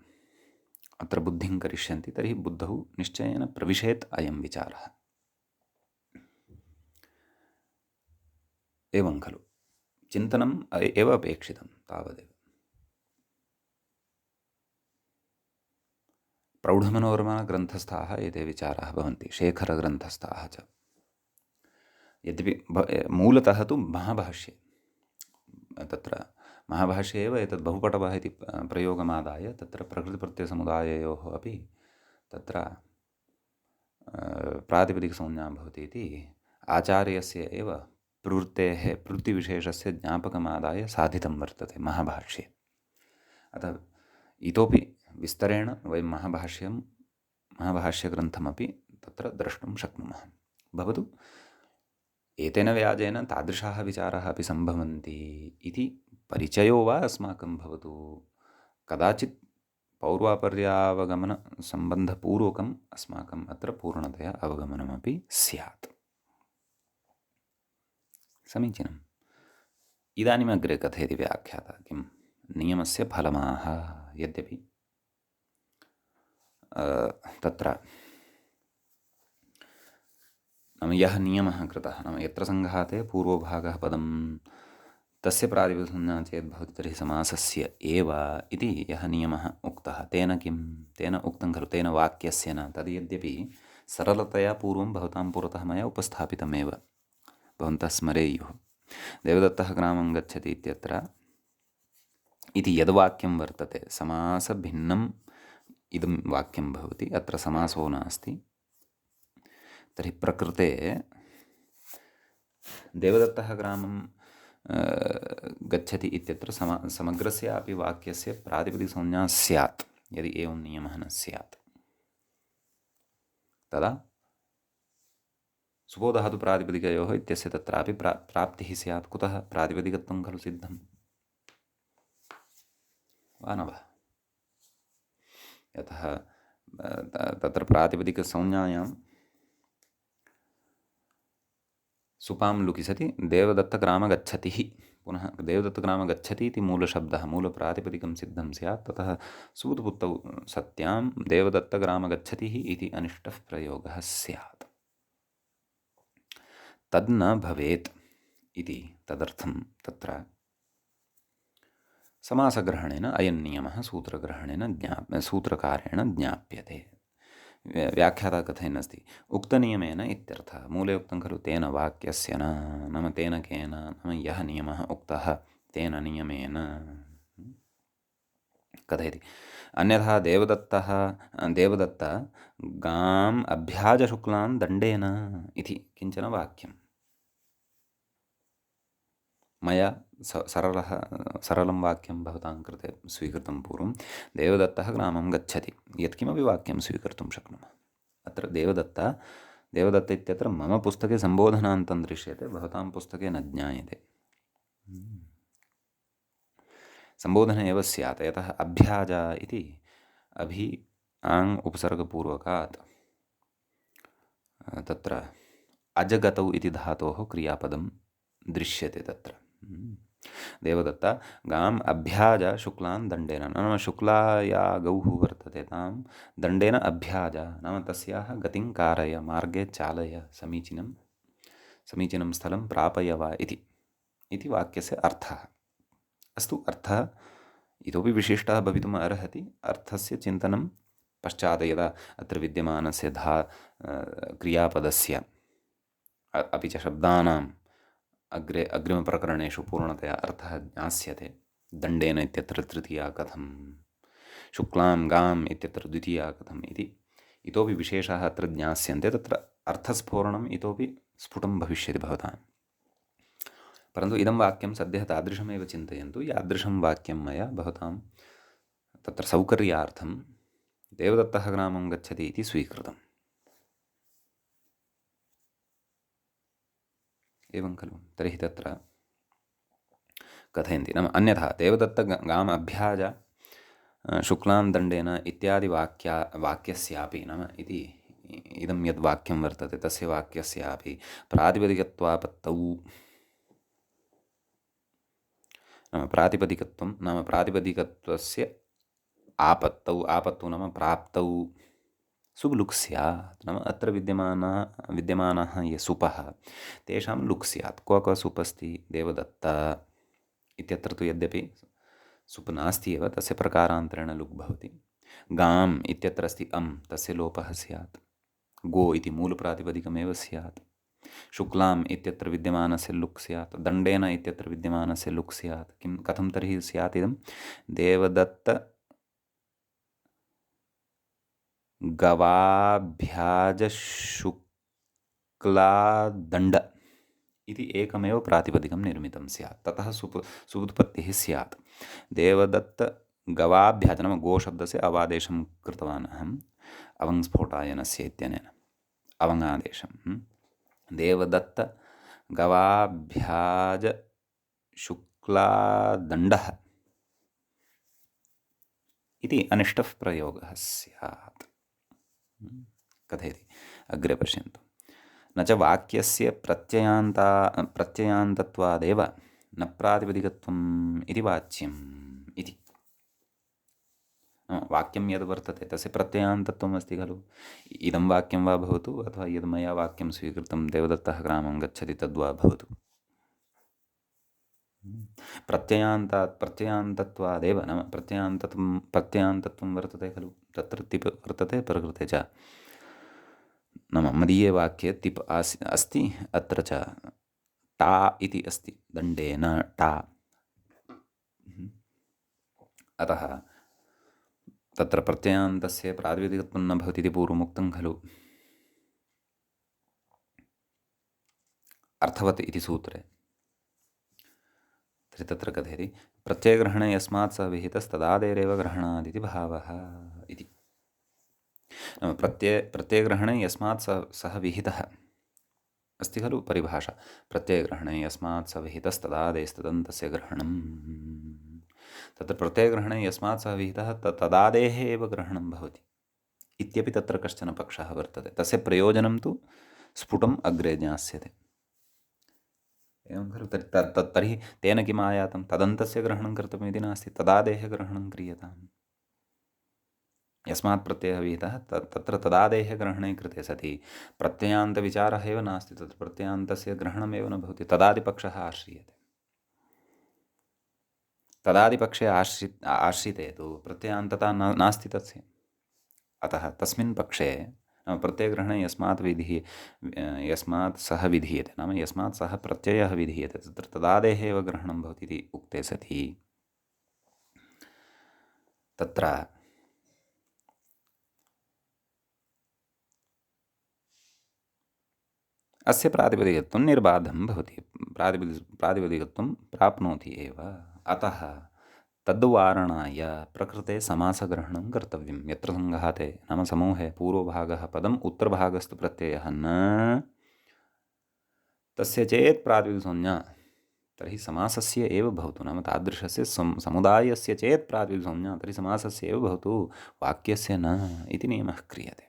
अत्र बुद्धिं करिष्यन्ति तर्हि बुद्धौ निश्चयेन प्रविशेत् अयं विचारः। एवं खलु चिन्तनम् एव अपेक्षितं, तावदेव। प्रौढमनोरमा-ग्रन्थस्थाः एते विचाराः भवन्ति, शेखरग्रन्थस्थाः च। यद्यपि मूलतः तु महाभाष्ये, तत्र महाभाष्ये एव एतद् बहुपटवः इति प्रयोगमादाय तत्र प्रकृतिप्रत्ययसमुदाययोः अपि तत्र प्रातिपदिकसंज्ञा भवति इति आचार्यस्य एव प्रवृत्तिविशेषस्य ज्ञापकमादाय साधितं वर्तते महाभाष्ये। अतः इतोपि विस्तरेण वयं महाभाष्यग्रन्थमपि तत्र द्रष्टुं शक्नुमः। भवतु एतेन व्याजेन तादृशाः विचाराः अपि सम्भवन्ति इति परिचयो वा अस्माकं भवतु। कदाचित् पौर्वापर्यावगमनसम्बन्धपूर्वकम् अस्माकम् अत्र पूर्णतया अवगमनमपि स्यात्। समीचीनम्। इदानीम् अग्रे कथयति व्याख्याता किं नियमस्य फलमाह। यद्यपि तत्र नाम यः नियमः कृतः, नाम यत्र सङ्घाते पूर्वभागः पदं तस्य प्रातिपदिकसंज्ञा चेत् भवति तर्हि समासस्य एव इति यः नियमः उक्तः, तेन किं, तेन उक्तं खलु, तेन वाक्यस्य न। तद् यद्यपि सरलतया पूर्वं भवतां पुरतः मया उपस्थापितमेव, भवन्तः स्मरेयुः। देवदत्तः ग्रामं गच्छति इत्यत्र इति यद्वाक्यं वर्तते, समासभिन्नम् इदं वाक्यं भवति, अत्र समासो नास्ति। तर्हि प्रकृते देवदत्तः ग्रामं गच्छति इत्यत्र समग्रस्यापि वाक्यस्य प्रातिपदिकसंज्ञा स्यात्। यदि एवं नियमः न स्यात् तदा सुबोधातुप्रातिपदिकयोः इत्यस्य तत्रापि प्राप्तिः स्यात्। कुतः? प्रातिपदिकत्वं खलु सिद्धं वा न वा? यतः तत्र प्रातिपदिकसंज्ञायां सुपां लुकि सति देवदत्तग्राम गच्छतिः, पुनः देवदत्तग्राम गच्छति इति मूलशब्दः, मूलप्रातिपदिकं सिद्धं स्यात्। ततः सूतपुत्तौ सत्यां देवदत्तग्राम गच्छतिः इति अनिष्टः प्रयोगः स्यात्। तद् न भवेत् इति तदर्थं तत्र समासग्रहणेन अयं नियमः सूत्रकारेण ज्ञाप्यते। व्याख्याता कथयन् अस्ति, उक्तनियमेन इत्यर्थः। मूले उक्तं खलु तेन वाक्यस्य न, नाम तेन केन, नाम यः नियमः उक्तः तेन नियमेन। कथयति, अन्यथा देवदत्त गाम् अभ्याजशुक्लान् दण्डेन इति किञ्चन वाक्यं मया सरलं वाक्यं भवतां कृते स्वीकृतं पूर्वं। देवदत्तः ग्रामं गच्छति, यत्किमपि वाक्यं स्वीकर्तुं शक्नुमः। अत्र देवदत्त इत्यत्र मम पुस्तके सम्बोधनान्तं दृश्यते, भवतां पुस्तके न ज्ञायते। सम्बोधने एव स्यात्, यतः अभ्याज इति आङ् उपसर्गपूर्वकात् तत्र अजगतौ इति धातोः क्रियापदं दृश्यते तत्र। देवदत्त गाम् अभ्याज शुक्लान् दण्डेन, नाम शुक्ला या गौः वर्तते तां दण्डेन अभ्याज, नाम तस्याः गतिं कारय, मार्गे चालय, समीचीनं स्थलं प्रापय वा इति वाक्यस्य अर्थः। अस्तु, अर्थः इतोपि विशिष्टः भवितुम् अर्हति। अर्थस्य चिन्तनं पश्चात् यदा अत्र विद्यमानस्य क्रियापदस्य अपि च शब्दानाम् अग्रिमप्रकरणेषु पूर्णतया अर्थः ज्ञास्यते। दण्डेन इत्यत्र तृतीया कथं, शुक्लां गाम् इत्यत्र द्वितीया कथम् इतोपि विशेषाः अत्र ज्ञास्यन्ते, तत्र अर्थस्फोरणम् इतोपि स्फुटं भविष्यति भवतां। परन्तु इदं वाक्यं सद्यः तादृशमेव चिन्तयन्तु, यादृशं वाक्यं मया भवतां तत्र सौकर्यार्थं देवदत्तः ग्रामं गच्छति इति स्वीकृतम्। एवं खलु? तर्हि तत्र कथयन्ति नाम अन्यथा देवदत्तगाम् अभ्याज शुक्लां दण्डेन इत्यादि वाक्यस्यापि नाम इति इदं यद् वाक्यं वर्तते तस्य वाक्यस्यापि प्रातिपदिकत्वापत्तौ नाम प्रातिपदिकत्वस्य आपत्तौ नाम प्राप्तौ सुब् लुक् स्यात्। नाम अत्र विद्यमानः ये सुपः तेषां लुक् स्यात्। क्व सुप् अस्ति? देवदत्त इत्यत्र तु यद्यपि सुप् नास्ति एव, तस्य प्रकारान्तरेण लुक् भवति। गाम् इत्यत्र अस्ति अम्, तस्य लोपः स्यात्। गो इति मूलप्रातिपदिकमेव स्यात्। शुक्लाम् इत्यत्र विद्यमानस्य लुक् स्यात्। दण्डेन इत्यत्र विद्यमानस्य लुक् स्यात्। कथं तर्हि स्यात् इदं? देवदत्त गवाभ्याजशुक्लादण्ड इति एकमेव प्रातिपदिकं निर्मितं स्यात्। ततः सुबुत्पत्तिः स्यात्। देवदत्त गवाभ्याज नाम गोशब्दस्य अवादेशं कृतवान् अहम् अवङ्स्फोटायनस्य इत्यनेन अवङादेशं। देवदत्त गवाभ्याज शुक्लादण्डः इति अनिष्टः प्रयोगः स्यात्। कथयति अग्रे पश्यन्तु। न च वाक्यस्य प्रत्ययान्तत्वादेव न प्रातिपदिकत्वम् इति वाच्यम् इति। वाक्यं यद् वर्तते तस्य प्रत्ययान्तत्वम् अस्ति खलु। इदं वाक्यं वा भवतु अथवा यद् मया वाक्यं स्वीकृतं देवदत्तः ग्रामं गच्छति तद्वा भवतु, प्रत्ययान्तत्वादेव नाम प्रत्ययान्तत्वं वर्तते खलु। तत्र तिप् वर्तते प्रकृते च, नाम मदीये वाक्ये तिप् अस्ति, अत्र च टा इति अस्ति, दण्डेन टा। अतः तत्र प्रत्ययान्तस्य प्रातिपदिकत्वं न भवति इति पूर्वमुक्तं खलु। अर्थवत् इति सूत्रे तर्हि तत्र कथयति प्रत्ययग्रहणे यस्मात् सः विहितस्तदादेरेव ग्रहणादिति भावः इति। प्रत्ययग्रहणे यस्मात् सः विहितः अस्ति खलु परिभाषा। प्रत्ययग्रहणे यस्मात् सः विहितस्तदादेस्तदन्तस्य ग्रहणं। तत्र प्रत्ययग्रहणे यस्मात् सः विहितः तदादेः एव ग्रहणं भवति इत्यपि तत्र कश्चन पक्षः वर्तते। तस्य प्रयोजनं तु स्फुटम् अग्रे ज्ञास्यते। एवं खलु? तर्हि तेन किम् आयातं? तदन्तस्य ग्रहणं कर्तव्यमिति नास्ति, तदादेः ग्रहणं क्रियताम्। यस्मात् प्रत्ययः विहितः तत्र तदादेः ग्रहणे कृते सति प्रत्ययान्तविचारः एव नास्ति, तत्र प्रत्ययान्तस्य ग्रहणमेव न भवति, तदादिपक्षः आश्रीयते। तदादिपक्षे आश्रिते तु प्रत्ययान्तता नास्ति तस्य। अतः तस्मिन् पक्षे प्रत्ययग्रहणे यस्मात् सः विधीयते नाम यस्मात् सः प्रत्ययः विधीयते तत्र तदादेः एव ग्रहणं भवति इति उक्ते सति तत्र अस्य प्रातिपदिकत्वं निर्बाधं भवति, प्रातिपदिकत्वं प्राप्नोति एव। अतः तद्वारणाय प्रकृते समासग्रहणं कर्तव्यं। यत्र सङ्घाते नाम समूहे पूर्वभागः पदम् उत्तरभागस्तु प्रत्ययः न तस्य चेत् प्रातिपदिकसंज्ञा, तर्हि समासस्य एव भवतु। नाम तादृशस्य समुदायस्य चेत् प्रातिपदिकसंज्ञा, तर्हि समासस्य एव भवतु, वाक्यस्य न इति नियमः क्रियते।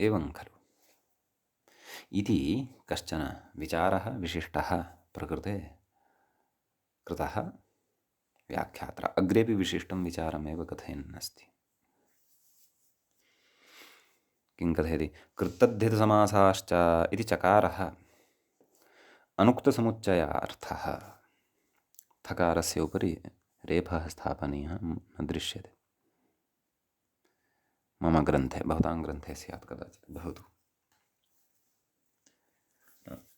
एवं खलु इति कश्चन विचारः विशिष्टः प्रकृते कृतः व्याख्यात्रा। अग्रेपि विशिष्टं विचारमेव कथयन् अस्ति। किं कथयति? कृत्तद्धितसमासाश्च इति चकारः अनुक्तसमुच्चयार्थः। थकारस्य उपरि रेफः स्थापनीयः, न दृश्यते मम ग्रन्थे, भवतां ग्रन्थे स्यात् कदाचित्, भवतु।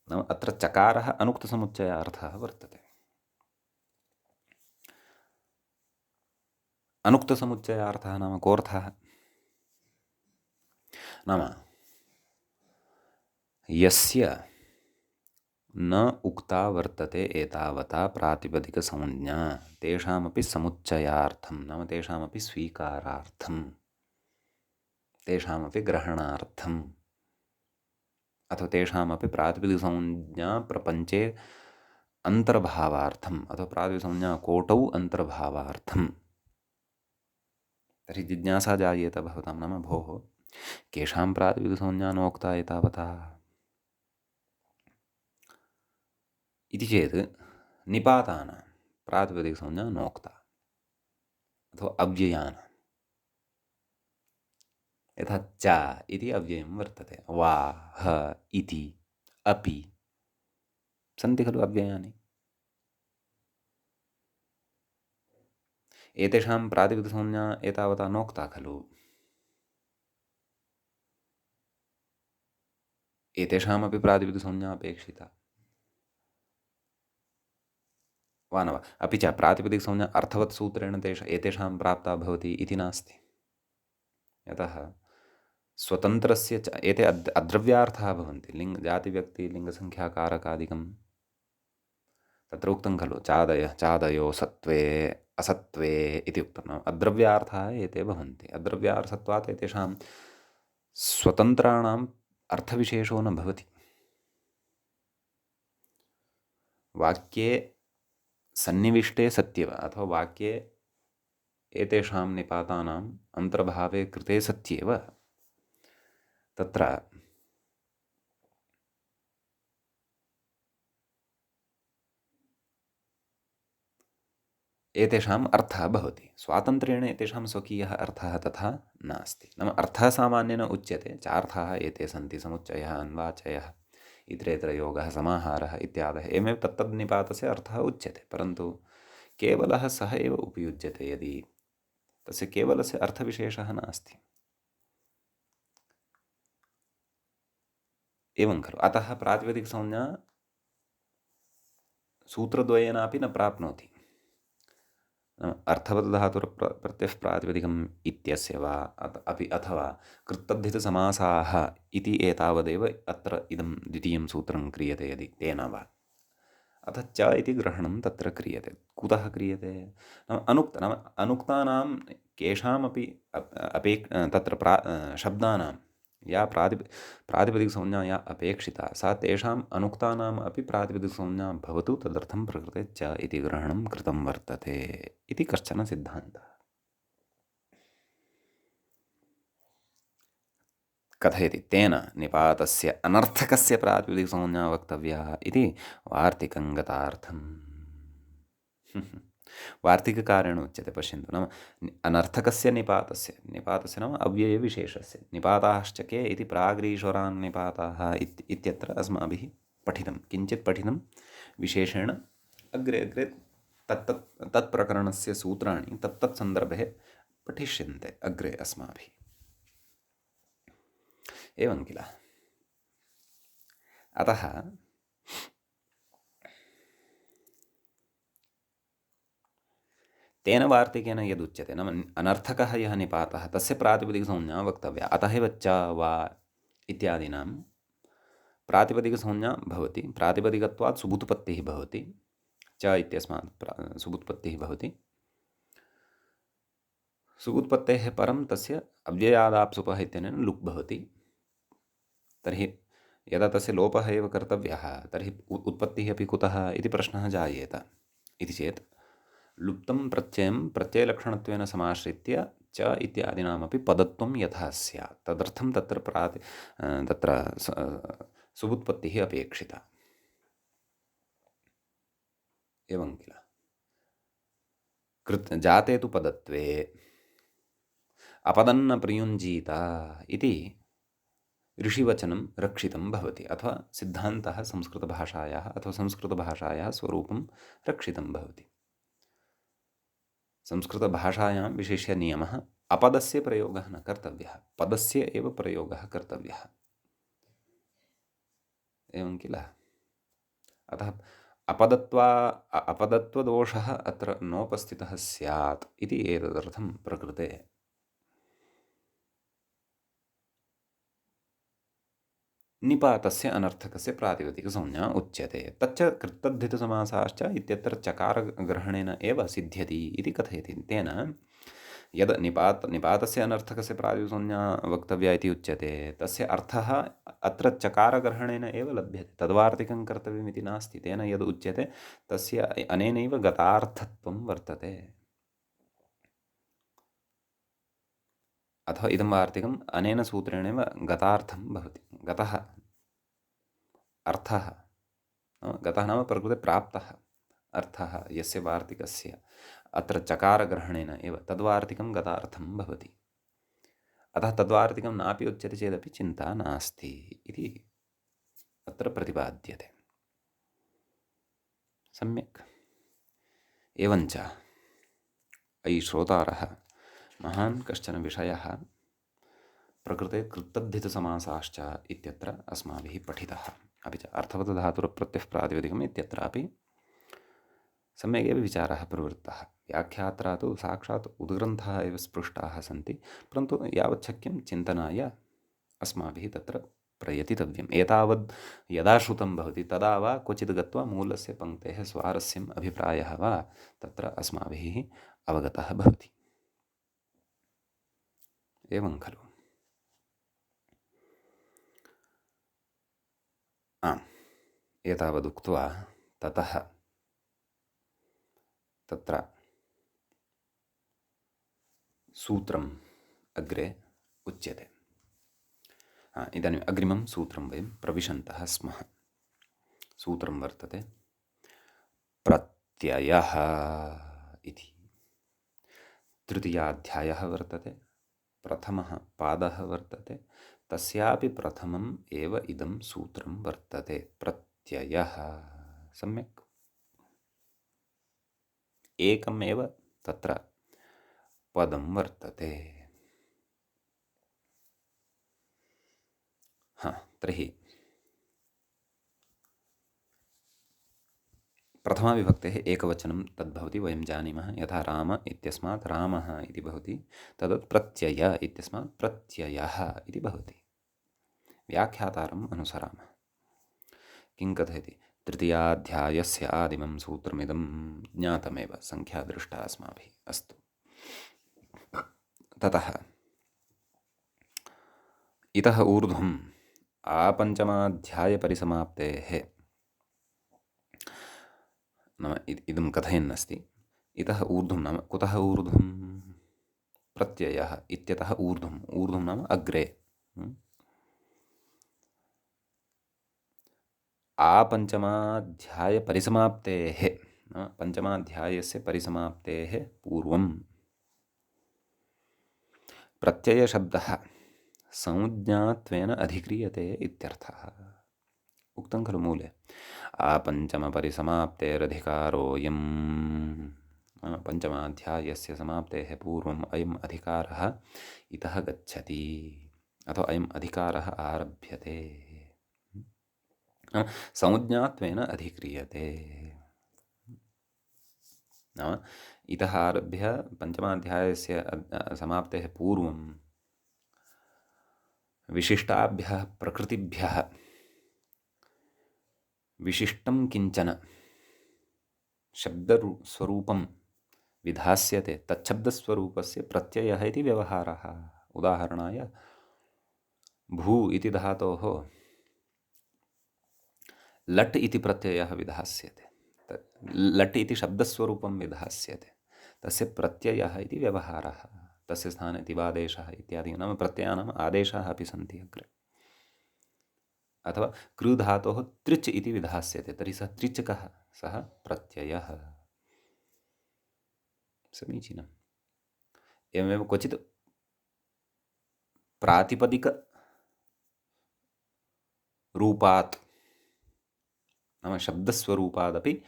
नाम अत्र चकारः अनुक्तसमुच्चयार्थः वर्तते। अनुक्तसमुच्चयार्थः नाम कोऽर्थः? नाम यस्य न उक्ता वर्तते एतावता प्रातिपदिकसंज्ञा तेषामपि समुच्चयार्थं नाम तेषामपि स्वीकारार्थं तेषामपि ग्रहणार्थम् अथवा तेषामपि प्रातिपदिकसंज्ञा प्रपञ्चे अन्तर्भावार्थम् अथवा प्रातिपदिकसंज्ञा कोटौ अन्तर्भावार्थं। तर्हि जिज्ञासा जायेत भवतां, नाम भोः केषां प्रातिपदिकसंज्ञा नोक्ता एतावता इति चेत् निपातानां प्रातिपदिकसंज्ञा नोक्ता अथवा अव्ययानां। यथा च इति अव्ययं वर्तते, वा ह इति अपि सन्ति खलु अव्ययानि। एतेषां प्रातिपदिकसंज्ञा एतावता नोक्ता खलु। एतेषामपि प्रातिपदिकसंज्ञा अपेक्षिता वा न वा। अपि च प्रातिपदिकसंज्ञा अर्थवत् सूत्रेण एतेषां प्राप्ता भवति इति नास्ति। यतः स्वतन्त्रस्य च एते अद्रव्यार्थाः भवन्ति। जातिव्यक्तिलिङ्गसङ्ख्याकारकादिकं तत्र उक्तं खलु चादयो सत्त्वे असत्त्वे इति उक्तं। नाम अद्रव्यार्थाः एते भवन्ति। अद्रव्यार्थत्वात् एतेषां स्वतन्त्राणाम् अर्थविशेषो न भवति। वाक्ये सन्निविष्टे सत्ये वा अथवा वाक्ये एतेषां निपातानाम् अन्तर्भावे कृते सत्येव तत्र एतेषाम् अर्थः भवति। स्वातन्त्र्येण एतेषां स्वकीयः अर्थः तथा नास्ति। नाम अर्थः सामान्येन उच्यते, चार्थाः एते सन्ति, समुच्चयः, अन्वाचयः, इतरेतरयोगः, समाहारः इत्यादयः, एवमेव तत्तद्निपातस्य अर्थः उच्यते। परन्तु केवलः सः एव उपयुज्यते यदि तस्य केवलस्य अर्थविशेषः नास्ति। एवं खलु। अतः प्रातिपदिकसंज्ञा सूत्रद्वयेनापि न प्राप्नोति। अर्थवद्धातुप्रत्ययः प्रातिपदिकम् इत्यस्य वा अपि अथवा कृत्तद्धितसमासाः इति एतावदेव अत्र इदं द्वितीयं सूत्रं क्रियते यदि तेन वा, अथ च इति ग्रहणं तत्र क्रियते। कुतः क्रियते? नाम अनुक्तानां केषामपि तत्र शब्दानां या प्रातिपदिकसंज्ञा या अपेक्षिता सा तेषाम् अनुक्तानाम् अपि प्रातिपदिकसंज्ञा भवतु, तदर्थं प्रकृते च इति ग्रहणं कृतं वर्तते इति कश्चन सिद्धान्तः कथयति। तेन निपातस्य अनर्थकस्य प्रातिपदिकसंज्ञा वक्तव्या इति वार्तिकं गतार्थम्। वार्तिककारेण उच्यते। पश्यन्तु, नाम अनर्थकस्य निपातस्य नाम अव्ययविशेषस्य निपाताश्च के इति प्राग्रीश्वरान् निपाताः इत्यत्र अस्माभिः पठितं, किञ्चित् पठितं विशेषेण। अग्रे अग्रे तत्प्रकरणस्य सूत्राणि तत्तत् सन्दर्भे पठिष्यन्ते अग्रे अस्माभिः। एवं किल। अतः तेन वार्तिकेन यदुच्यते, नाम अनर्थकः यः निपातः तस्य प्रातिपदिकसंज्ञा वक्तव्या। अतः एव च वा इत्यादीनां प्रातिपदिकसंज्ञा भवति। प्रातिपदिकत्वात् सुबुत्पत्तिः भवति। च इत्यस्मात् सुबुत्पत्तिः भवति। सुबुत्पत्तेः परं तस्य अव्ययादाप्सुपः इत्यनेन लुक् भवति। तर्हि यदा तस्य लोपः एव कर्तव्यः तर्हि उत्पत्तिः अपि कुतः इति प्रश्नः जायेत। इति चेत् लुप्तं प्रत्ययं प्रत्ययलक्षणत्वेन समाश्रित्य च इत्यादीनामपि पदत्वं यथा स्यात्, तदर्थं तत्र सुबुत्पत्तिः अपेक्षिता। एवं किल। जाते तु पदत्वे अपदन्न प्रयुञ्जीत इति ऋषिवचनं रक्षितं भवति, अथवा सिद्धान्तः संस्कृतभाषायाः अथवा संस्कृतभाषायाः स्वरूपं रक्षितं भवति। संस्कृतभाषायां विशिष्य नियमः अपदस्य प्रयोगः न कर्तव्यः, पदस्य एव प्रयोगः कर्तव्यः। एवं किल। अतः अपदत्वदोषः अत्र नोपस्थितः स्यात् इति एतदर्थं प्रकृते। निपातस्य अनर्थकस्य प्रातिपदिकसंज्ञा उच्यते। तच्च कृत्तद्धितसमासाश्च इत्यत्र चकारग्रहणेन एव सिद्ध्यति इति कथयति। तेन यद् निपातस्य अनर्थकस्य प्रातिपदिकसंज्ञा वक्तव्या इति उच्यते, तस्य अर्थः अत्र चकारग्रहणेन एव लभ्यते। तद्वार्तिकं कर्तव्यमिति नास्ति। तेन यद् उच्यते तस्य अनेनैव गतार्थत्वं वर्तते। अथवा इदं वार्तिकम् अनेन सूत्रेणैव गतार्थं भवति। गतः अर्थः, गतः नाम प्रकृते प्राप्तः अर्थः यस्य वार्तिकस्य अत्र चकारग्रहणेन एव तद्वार्तिकं गतार्थं भवति। अतः तद्वार्तिकं नापि उच्यते चेदपि चिन्ता नास्ति इति अत्र प्रतिपाद्यते। सम्यक्। एवञ्च अयि श्रोतारः, महान् कश्चन विषयः प्रकृते कृत्तद्धितसमासाश्च इत्यत्र अस्माभिः पठितः। अपि च अर्थवतधातुरप्रत्ययः प्रातिपदिकम् इत्यत्रापि सम्यगेव विचारः प्रवृत्तः। व्याख्यात्रा तु साक्षात् उद्ग्रन्थाः एव स्पृष्टाः सन्ति, परन्तु यावत् शक्यं चिन्तनाय अस्माभिः तत्र प्रयतितव्यम्। एतावद् यदा श्रुतं भवति तदा वा क्वचित् गत्वा मूलस्य पङ्क्तेः स्वारस्यम् अभिप्रायः वा तत्र अस्माभिः अवगतः भवति। एवं खलु? आम्, एतावदुक्त्वा ततः तत्र सूत्रम् अग्रे उच्यते। इदानीम् अग्रिमं सूत्रं वयं प्रविशन्तः स्मः। सूत्रं वर्तते प्रत्ययः इति। तृतीयाध्यायः वर्तते, प्रथमः पादः वर्तते, तस्यापि प्रथमम् एव इदं सूत्रं वर्तते, प्रत्ययः। सम्यक्। एकमेव तत्र पदं वर्तते। तर्हि प्रथमाविभक्तेः एकवचनं तद्भवति, वयं जानीमः। यथा राम इत्यस्मात् रामः इति भवति, तद् प्रत्यय इत्यस्मात् प्रत्ययः इति भवति। व्याख्यातारम् अनुसरामः। किं कथयति? तृतीयाध्यायस्य आदिमं सूत्रमिदं ज्ञातमेव, संख्या दृष्टा अस्माभिः। अस्तु। ततः इतः ऊर्ध्वम् आपञ्चमाध्यायपरिसमाप्तेः, नाम इदं कथयन्नस्ति। इतः ऊर्ध्वं नाम कुतः ऊर्ध्वं? प्रत्ययः इत्यतः ऊर्ध्वम्। ऊर्ध्वं नाम अग्रे। आपञ्चमाध्यायपरिसमाप्तेः नाम पञ्चमाध्यायस्य परिसमाप्तेः पूर्वं प्रत्ययशब्दः संज्ञात्वेन अधिक्रियते इत्यर्थः। उक्तं खलु मूले, आपञ्चमपरिसमाप्तेरधिकारोऽयं। पञ्चमाध्यायस्य समाप्तेः पूर्वम् अयम् अधिकारः इतः गच्छति, अथवा अयम् अधिकारः आरभ्यते। संज्ञात्वेन अधिक्रियते नाम इतः आरभ्य पञ्चमाध्यायस्य समाप्तेः पूर्वं विशिष्टाभ्यः प्रकृतिभ्यः विशिष्टं किञ्चन शब्दस्वरूपं विधास्यते। तच्छब्दस्वरूपस्य प्रत्ययः इति व्यवहारः। उदाहरणाय भू इति धातोः लट् इति प्रत्ययः विधास्यते। लट् इति शब्दस्वरूपं विधास्यते, तस्य प्रत्ययः इति व्यवहारः। तस्य स्थाने तिवादेशः इत्यादि नाम प्रत्ययानाम् आदेशाः अपि सन्ति अग्रे। अथवा कृ धातोः त्रिच् इति विधास्यते, तर्हि सः त्रिच् कः? सः प्रत्ययः। समीचीनम्। एवमेव क्वचित् प्रातिपदिकरूपात् नाम शब्दस्वरूपादपि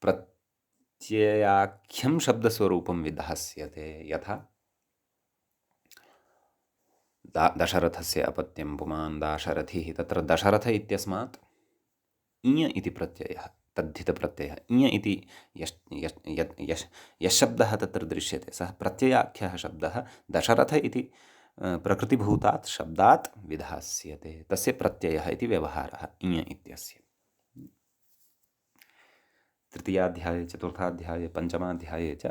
प्रत्ययाख्यं शब्दस्वरूपं विधास्यते। यथा दशरथस्य अपत्यं पुमान् दाशरथिः, तत्र दशरथ इत्यस्मात् इञ इति प्रत्ययः, तद्धितप्रत्ययः। इञ इति यः शब्दः तत्र दृश्यते, सः प्रत्ययाख्यः शब्दः दशरथ इति प्रकृतिभूतात् शब्दात् विधास्यते, तस्य प्रत्ययः इति व्यवहारः इञ इत्यस्य। तृतीयाध्याये, चतुर्थाध्याये, पञ्चमाध्याये च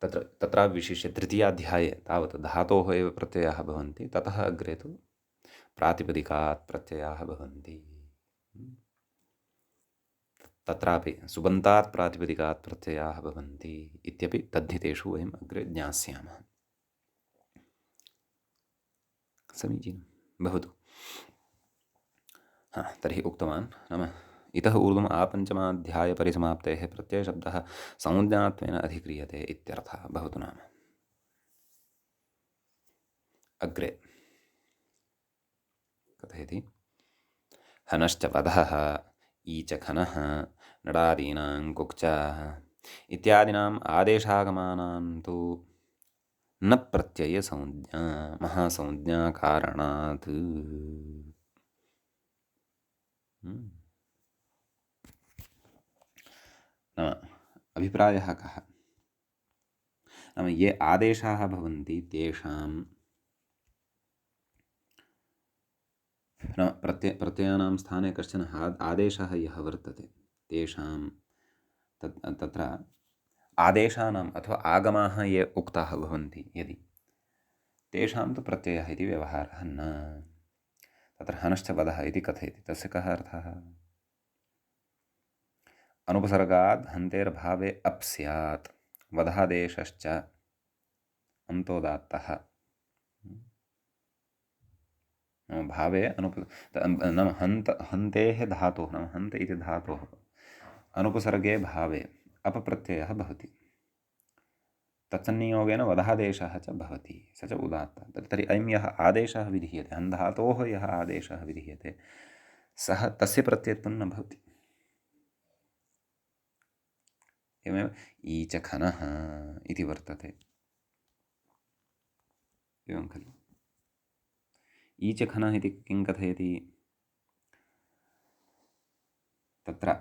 तत्र विशिष्य तृतीयाध्याये तावत् धातोः एव प्रत्ययाः भवन्ति, ततः अग्रे तु प्रातिपदिकात् प्रत्ययाः भवन्ति। तत्रापि सुबन्तात् प्रातिपदिकात् प्रत्ययाः भवन्ति इत्यपि तद्धितेषु वयम् अग्रे ज्ञास्यामः। समीचीनं भवतु। तर्हि उक्तवान् नाम इतः ऊर्ध्वम् आपञ्चमाध्यायपरिसमाप्तेः प्रत्ययशब्दः संज्ञात्वेन अधिक्रियते इत्यर्थः। भवतु नाम अग्रे कथयति हनश्च वधः ईचखनः नडादीनां कुक्चाः इत्यादीनाम् आदेशागमानां तु न प्रत्ययसंज्ञा महासंज्ञाकारणात्। नाम अभिप्रायः कः? नाम ये आदेशाः भवन्ति तेषां प्रत्ययानां स्थाने कश्चन आदेशः यः वर्तते तेषां तत्र आदेशानाम् अथवा आगमाः ये उक्ताः भवन्ति यदि तेषां तु प्रत्ययः इति व्यवहारः न। तत्र हनश्च वधः इति कथयति, तस्य कः अर्थः? अनुपसर्गाद् हन्तेर्भावे अप् स्यात् वधादेशश्च अन्तोदात्तः। भावे नाम हन्तेः धातोः, नाम हन्त इति धातोः अनुपसर्गे भावे अपप्रत्ययः भवति, तत्संनियोगेन वधादेशः च भवति, स च उदात्तः। तर्हि अयं यः आदेशः विधीयते, हन् धातोः यः आदेशः विधीयते सः तस्य प्रत्ययत्वं न भवति। एवमेव ईचखनः इति वर्तते, एवं खलु। ईचखनः इति किं कथयति? तत्र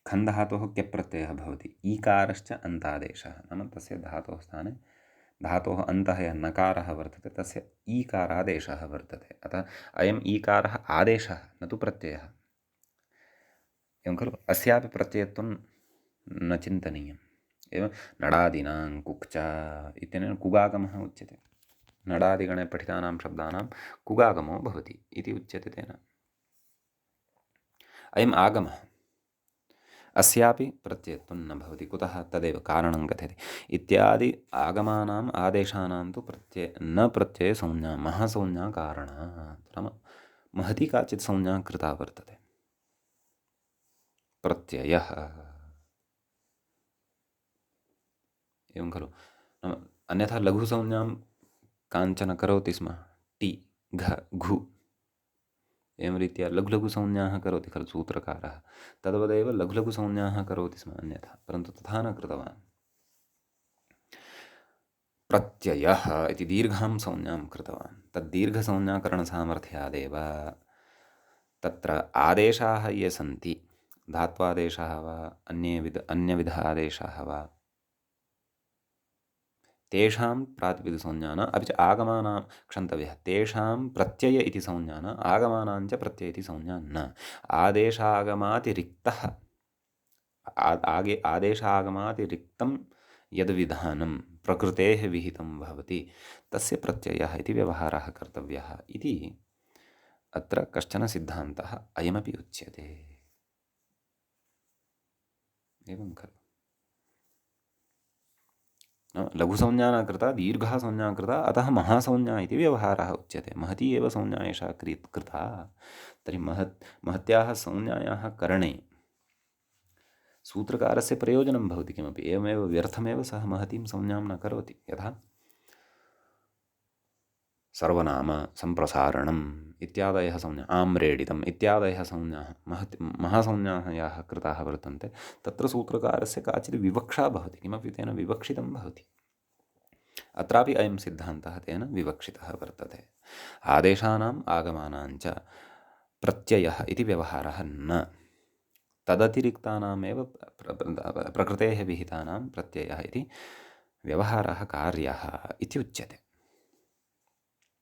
खन् धातोः क्यप् प्रत्ययः भवति, ईकारश्च अन्तादेशः, नाम तस्य धातोः स्थाने धातोः अन्तः यः नकारः वर्तते तस्य ईकारादेशः वर्तते। अतः अयम् ईकारः आदेशः न तु प्रत्ययः, एवं खलु। अस्यापि प्रत्ययत्वं न चिन्तनीयम्। एवं नडादीनां कुक्चा इत्यनेन कुगागमः उच्यते। नडादिगणे पठितानां शब्दानां कुगागमो भवति इति उच्यते तेन। अयम् आगमः, अस्यापि प्रत्ययत्वं न भवति। कुतः? तदेव कारणं कथयति। इत्यादि आगमानाम् आदेशानां तु न प्रत्ययसंज्ञा महासंज्ञा कारणात्, नाम महती काचित् संज्ञा कृता वर्तते, प्रत्ययः, एवं खलु। नाम अन्यथा लघुसंज्ञां काञ्चन करोति स्म, टि घ घु एवं रीत्या लघुलघुसंज्ञाः करोति खलु सूत्रकारः, तद्वदेव लघुलघुसंज्ञाः करोति स्म अन्यथा, परन्तु तथा न कृतवान्। प्रत्ययः इति दीर्घां संज्ञां कृतवान्। तद्दीर्घसंज्ञाकरणसामर्थ्यादेव तत्र आदेशाः ये सन्ति, धात्वादेशाः वा अन्यविध आदेशाः वा, तेषां प्रातिपदिकसंज्ञानाम् अपि च आगमानां क्षन्तव्यः, तेषां प्रत्यय इति संज्ञा न, आगमानां च प्रत्यय इति संज्ञा न। आदेशागमातिरिक्तः आदेशागमातिरिक्तं यद्विधानं प्रकृतेः विहितं भवति तस्य प्रत्ययः इति व्यवहारः कर्तव्यः इति अत्र कश्चन सिद्धान्तः अयमपि उच्यते, एवं खलु। लघुसंज्ञा न कृता, दीर्घा संज्ञा कृता, अतः महासंज्ञा इति व्यवहारः उच्यते। महती एव संज्ञा एषा कृता। तर्हि महत्याः संज्ञायाः करणे सूत्रकारस्य प्रयोजनं भवति किमपि, एवमेव व्यर्थमेव सः महतीं संज्ञां न करोति। यथा सर्वनाम, सम्प्रसारणम् इत्यादयः संज्ञा, आम्रेडितम् इत्यादयः संज्ञाः महासंज्ञाः याः कृताः वर्तन्ते, तत्र सूत्रकारस्य काचित् विवक्षा भवति, किमपि तेन विवक्षितं भवति। अत्रापि अयं सिद्धान्तः तेन विवक्षितः वर्तते। आदेशानाम् आगमानां च प्रत्ययः इति व्यवहारः न, तदतिरिक्तानामेव प्रकृतेः विहितानां प्रत्ययः इति व्यवहारः कार्यः इति उच्यते।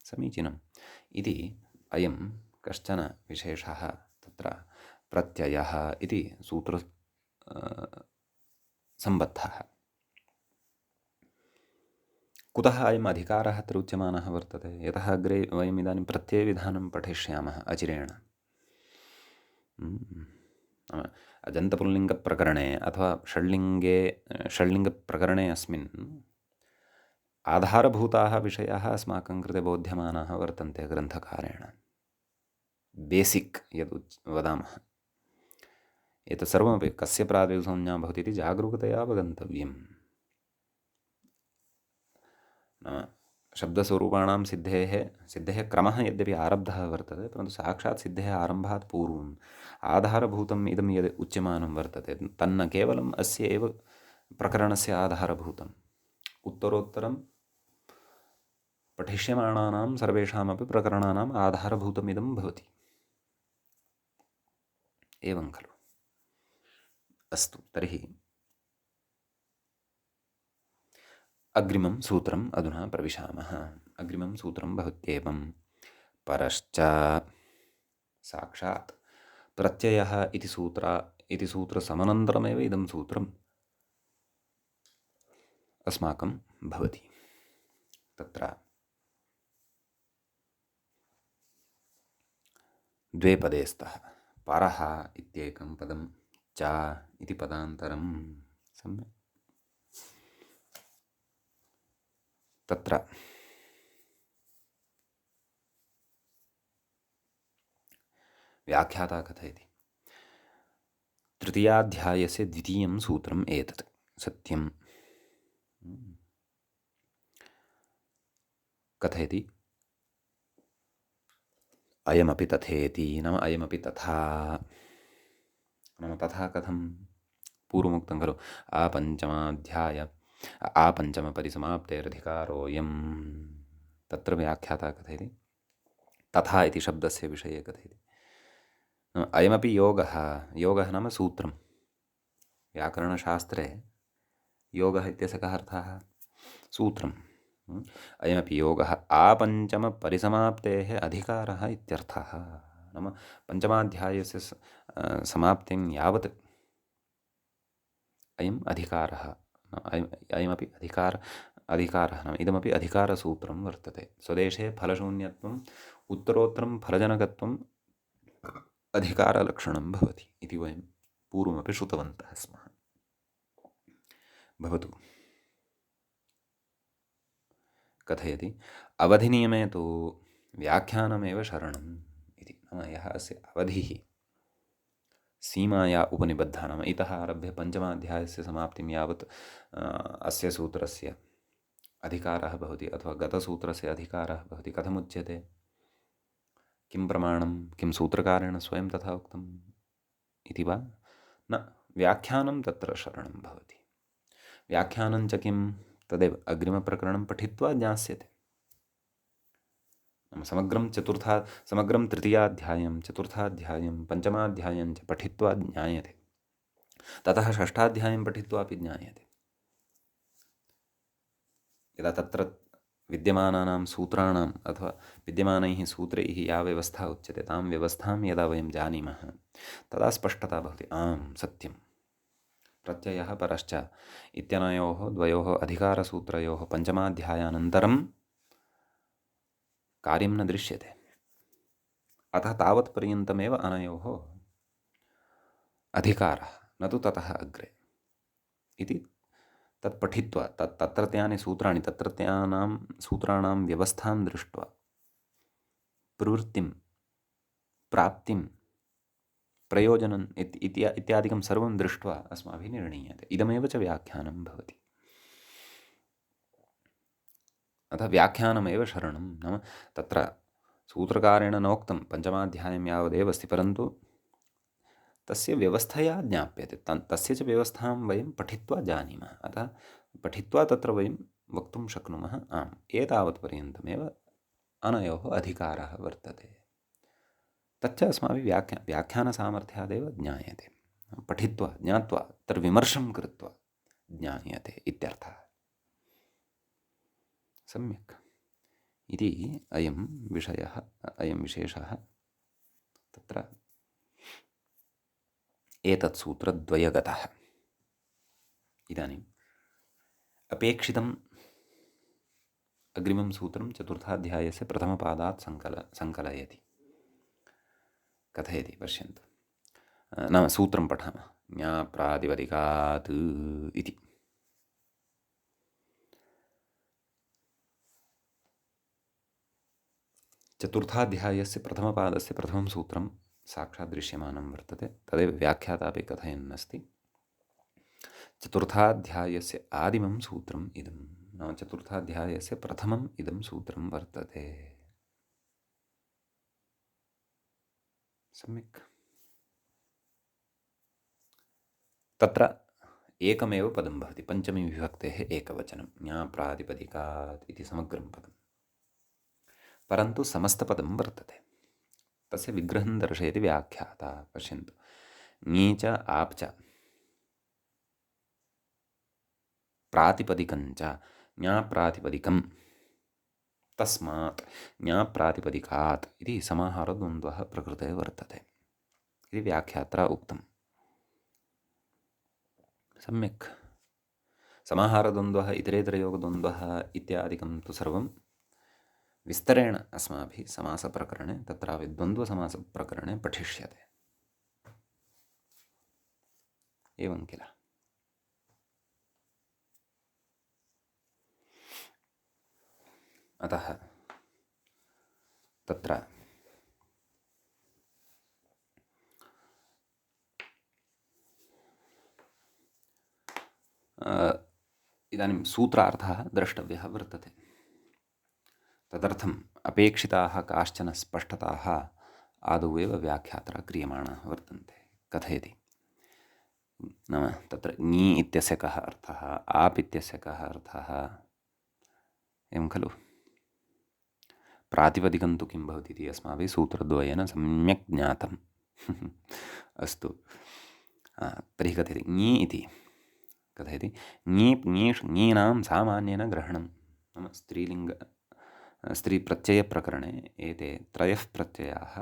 समीचीनम् इति अयं कश्चन विशेषः तत्र प्रत्ययः इति सूत्र सम्बद्धः। कुतः अयम् अधिकारः अत्र उच्यमानः वर्तते? यतः अग्रे वयम् इदानीं प्रत्ययविधानं पठिष्यामः अचिरेण। नाम अजन्तपुल्लिङ्गप्रकरणे अथवा षड्लिङ्गप्रकरणे अस्मिन् आधारभूताः विषयाः अस्माकं कृते बोध्यमानाः वर्तन्ते ग्रन्थकारेण। बेसिक् यद् वदामः एतत् सर्वमपि कस्य प्रातिपदिकसंज्ञा भवति इति जागरूकतया अवगन्तव्यम्। नाम शब्दस्वरूपाणां सिद्धेः क्रमः यद्यपि आरब्धः वर्तते, परन्तु साक्षात् सिद्धेः आरम्भात् पूर्वम् आधारभूतम् इदं यद् उच्यमानं वर्तते तन्न केवलम् अस्य एव प्रकरणस्य आधारभूतम्, उत्तरोत्तरं पठिष्यमाणानां सर्वेषामपि प्रकरणानाम् आधारभूतमिदं भवति। एवं खलु? अस्तु, तर्हि अग्रिमं सूत्रम् अधुना प्रविशामः। अग्रिमं सूत्रं भवत्येवं परश्च साक्षात् प्रत्ययः इति सूत्रसमनन्तरमेव इदं सूत्रम् अस्माकं भवति। तत्र द्वे पदे स्तः। परः इत्येकं पदं, च इति पदान्तरं। सम्यक्। तत्र व्याख्याता कथयति, तृतीयाध्यायस्य द्वितीयं सूत्रम् एतत् सत्यं। कथयति, अयमपि तथेति, नाम अयमपि तथा। नाम तथा कथं? पूर्वमुक्तं खलु, आपञ्चमपरिसमाप्तेरधिकारोऽयं। तत्र व्याख्याता कथयति, तथा इति शब्दस्य विषये कथयति। अयमपि योगः नाम सूत्रं। व्याकरणशास्त्रे योगः इत्यस्य कः अर्थः? सूत्रम्। अयमपि योगः आपञ्चमपरिसमाप्तेः अधिकारः इत्यर्थः। नाम पञ्चमाध्यायस्य समाप्तिं यावत् अयम् अधिकारः, अयमपि अधिकारः नाम इदमपि अधिकारसूत्रं वर्तते। स्वदेशे फलशून्यत्वम् उत्तरोत्तरं फलजनकत्वम् अधिकारलक्षणं भवति इति वयं पूर्वमपि श्रुतवन्तः स्मः। भवतु। कथयति, अवधिनियमे तु व्याख्यानमेव शरणम् इति। नाम यः अस्य अवधिः सीमाया उपनिबद्धः, नाम इतः आरभ्य पञ्चमाध्यायस्य समाप्तिं यावत् अस्य सूत्रस्य अधिकारः भवति अथवा गतसूत्रस्य अधिकारः भवति। कथमुच्यते? किं प्रमाणं? किं सूत्रकारेण स्वयं तथा उक्तम् इति वा? न, व्याख्यानं तत्र शरणं भवति। व्याख्यानं च किं? तदेव अग्रिमप्रकरणं पठित्वा ज्ञास्यते। नाम समग्रं तृतीयाध्यायं, चतुर्थाध्यायं, पञ्चमाध्यायं च पठित्वा ज्ञायते। ततः षष्ठाध्यायं पठित्वापि ज्ञायते। यदा तत्र विद्यमानानां सूत्राणाम् अथवा विद्यमानैः सूत्रैः या व्यवस्था उच्यते तां व्यवस्थां यदा वयं जानीमः तदा स्पष्टता भवति। आम्, सत्यं, प्रत्ययः परश्च इत्यनयोः द्वयोः अधिकारसूत्रयोः पञ्चमाध्यायानन्तरं कार्यं न दृश्यते। अतः तावत्पर्यन्तमेव अनयोः अधिकारः, न तु ततः अग्रे इति तत् पठित्वा तत्रत्यानि सूत्राणि, तत्रत्यानां सूत्राणां व्यवस्थां दृष्ट्वा प्रवृत्तिं, प्राप्तिं, प्रयोजनम् इत्यादिकं सर्वं दृष्ट्वा अस्माभिः निर्णीयते। इदमेव च व्याख्यानं भवति। अतः व्याख्यानमेव शरणं। नाम तत्र सूत्रकारेण नोक्तं पञ्चमाध्यायं यावदेव अस्ति, परन्तु तस्य व्यवस्थया ज्ञाप्यते। तस्य च व्यवस्थां वयं पठित्वा जानीमः। अतः पठित्वा तत्र वयं वक्तुं शक्नुमः, आम्, एतावत्पर्यन्तमेव अनयोः अधिकारः वर्तते। तच्च अस्माभिः व्याख्यानसामर्थ्यादेव ज्ञायते। पठित्वा ज्ञात्वा तत्र विमर्शं कृत्वा ज्ञायते इत्यर्थः। सम्यक् इति अयं विषयः, अयं विशेषः तत्र एतत् सूत्रद्वयगतः। इदानीम् अपेक्षितम् अग्रिमं सूत्रं चतुर्थाध्यायस्य प्रथमपादात् सङ्कलयति, कथयति। पश्यन्तु, नाम सूत्रं पठामः। ज्ञाप्रातिपदिकात् इति। चतुर्थाध्यायस्य प्रथमपादस्य प्रथमं सूत्रं साक्षात् दृश्यमानं वर्तते, तदेव व्याख्याता अपि कथयन्नस्ति। चतुर्थाध्यायस्य आदिमं सूत्रम् इदं, नाम चतुर्थाध्यायस्य प्रथमम् इदं सूत्रं वर्तते। सम्यक्। तत्र एकमेव पदं भवति, पञ्चमी विभक्तेः एकवचनं, ज्ञाप्रातिपदिकात् इति समग्रं पदं, परन्तु समस्तपदं वर्तते। तस्य विग्रहं दर्शयति व्याख्याता। पश्यन्तु, ङी च आप् च प्रातिपदिकं च ज्ञाप्रातिपदिकं, तस्मात् ज्ञाप्रातिपदिकात् इति समाहारद्वन्द्वः प्रकृते वर्तते इति व्याख्यात्रा उक्तम्। सम्यक्। समाहारद्वन्द्वः, इतरेतरयोगद्वन्द्वः इत्यादिकं तु सर्वं विस्तरेण अस्माभिः समासप्रकरणे, तत्रापि द्वन्द्वसमासप्रकरणे पठिष्यते। एवं किल। अतः तत्र इदानीं सूत्रार्थः द्रष्टव्यः वर्तते। तदर्थम् अपेक्षिताः काश्चन स्पष्टताः आदौ एव व्याख्यात्रा क्रियमाणाः वर्तन्ते। कथयति, नाम तत्र ङी इत्यस्य कः अर्थः, आप् इत्यस्य कः अर्थः, एवं खलु। प्रातिपदिकं तु किं भवति इति अस्माभिः सूत्रद्वयेन सम्यक् ज्ञातम्। अस्तु, तर्हि कथयति ङी इति। कथयति, ङीप् ङीष् ङीनां सामान्येन ग्रहणं, नाम स्त्रीप्रत्ययप्रकरणे एते त्रयः प्रत्ययाः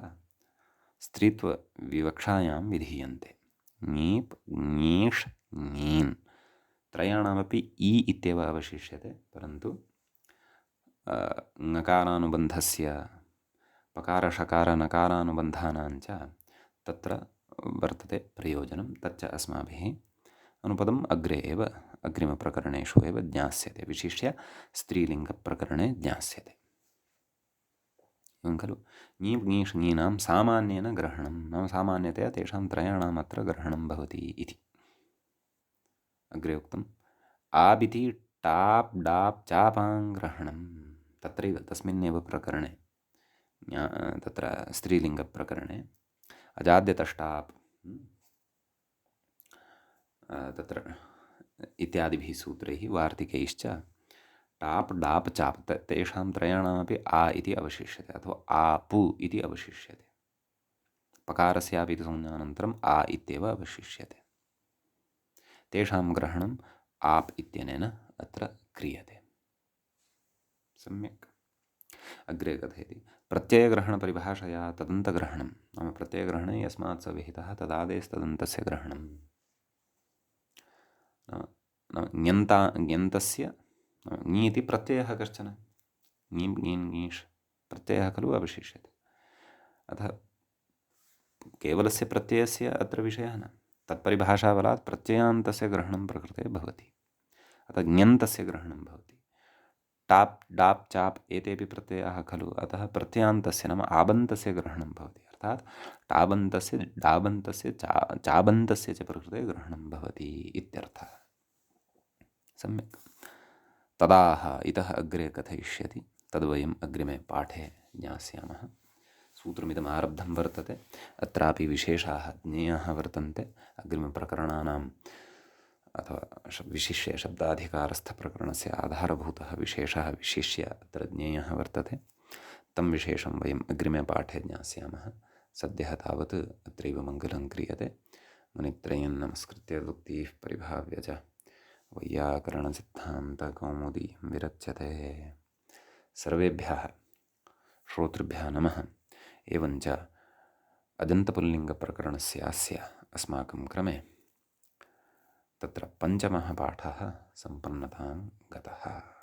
स्त्रीत्वविवक्षायां विधीयन्ते। ङीप् ङीष् ङीन् त्रयाणामपि इ इत्येव अवशिष्यते, परन्तु ङकारानुबन्धस्य पकारषकारनकारानुबन्धानां च तत्र वर्तते प्रयोजनं। तच्च अस्माभिः अनुपदम् अग्रे एव अग्रिमप्रकरणेषु एव ज्ञास्यते, विशिष्य स्त्रीलिङ्गप्रकरणे ज्ञास्यते। एवं खलु। ङीप् ङीष् ङीनां सामान्येन ग्रहणं, नाम सामान्यतया तेषां त्रयाणाम् अत्र ग्रहणं भवति इति अग्रे उक्तम्। आबिति टाप् डाप् चापां ग्रहणं, तत्रैव तस्मिन्नेव प्रकरणे, तत्र स्त्रीलिङ्गप्रकरणे अजाद्यतष्टाप् तत्र इत्यादिभिः सूत्रैः वार्तिकैश्च टाप् डाप् चाप् तेषां त्रयाणामपि आ इति अवशिष्यते, अथवा आपु इति अवशिष्यते। पकारस्यापि इति संज्ञानन्तरम् आ इत्येव अवशिष्यते। तेषां ग्रहणम् आप् इत्यनेन अत्र क्रियते। सम्यक्। अग्रे कथयति, प्रत्ययग्रहणपरिभाषया तदन्तग्रहणं, नाम प्रत्ययग्रहणे यस्मात् स विहितः तदादेस्तदन्तस्य ग्रहणं। ङन्तस्य ङी इति प्रत्ययः कश्चन, ङीं ङीन् ङीष् प्रत्ययः खलु अवशिष्यते। अतः केवलस्य प्रत्ययस्य अत्र विषयः न, तत्परिभाषाबलात् प्रत्ययान्तस्य ग्रहणं प्रकृते भवति। अतः ङन्तस्य ग्रहणं भवति। टाप् डाप् चाप् एतेपि प्रत्ययाः खलु, अतः प्रत्ययान्तस्य नाम आबन्तस्य ग्रहणं भवति। अर्थात् टाबन्तस्य डाबन्तस्य चाबन्तस्य च प्रकृते ग्रहणं भवति इत्यर्थः। सम्यक्। तदाह इतः अग्रे कथयिष्यति, तद्वयम् अग्रिमे पाठे ज्ञास्यामः। सूत्रमिदम् आरब्धं वर्तते, अत्रापि विशेषाः ज्ञेयाः वर्तन्ते। अग्रिमप्रकरणानाम् अथवा विशिष्य शब्दाधिकारस्थप्रकरणस्य आधारभूतः विशेषः विशिष्य अत्र ज्ञेयः वर्तते। तं विशेषं वयम् अग्रिमे पाठे ज्ञास्यामः। सद्यः तावत् अत्रैव मङ्गलं क्रियते। मुनित्रयं नमस्कृत्य उक्तिः परिभाव्य च वैयाकरणसिद्धान्तकौमुदी विरच्यते। सर्वेभ्यः श्रोतृभ्यः नमः। एवञ्च अजन्तपुल्लिङ्गप्रकरणस्य अस्य अस्माकं क्रमे तत्र पञ्चमः पाठः सम्पन्नतां गतः।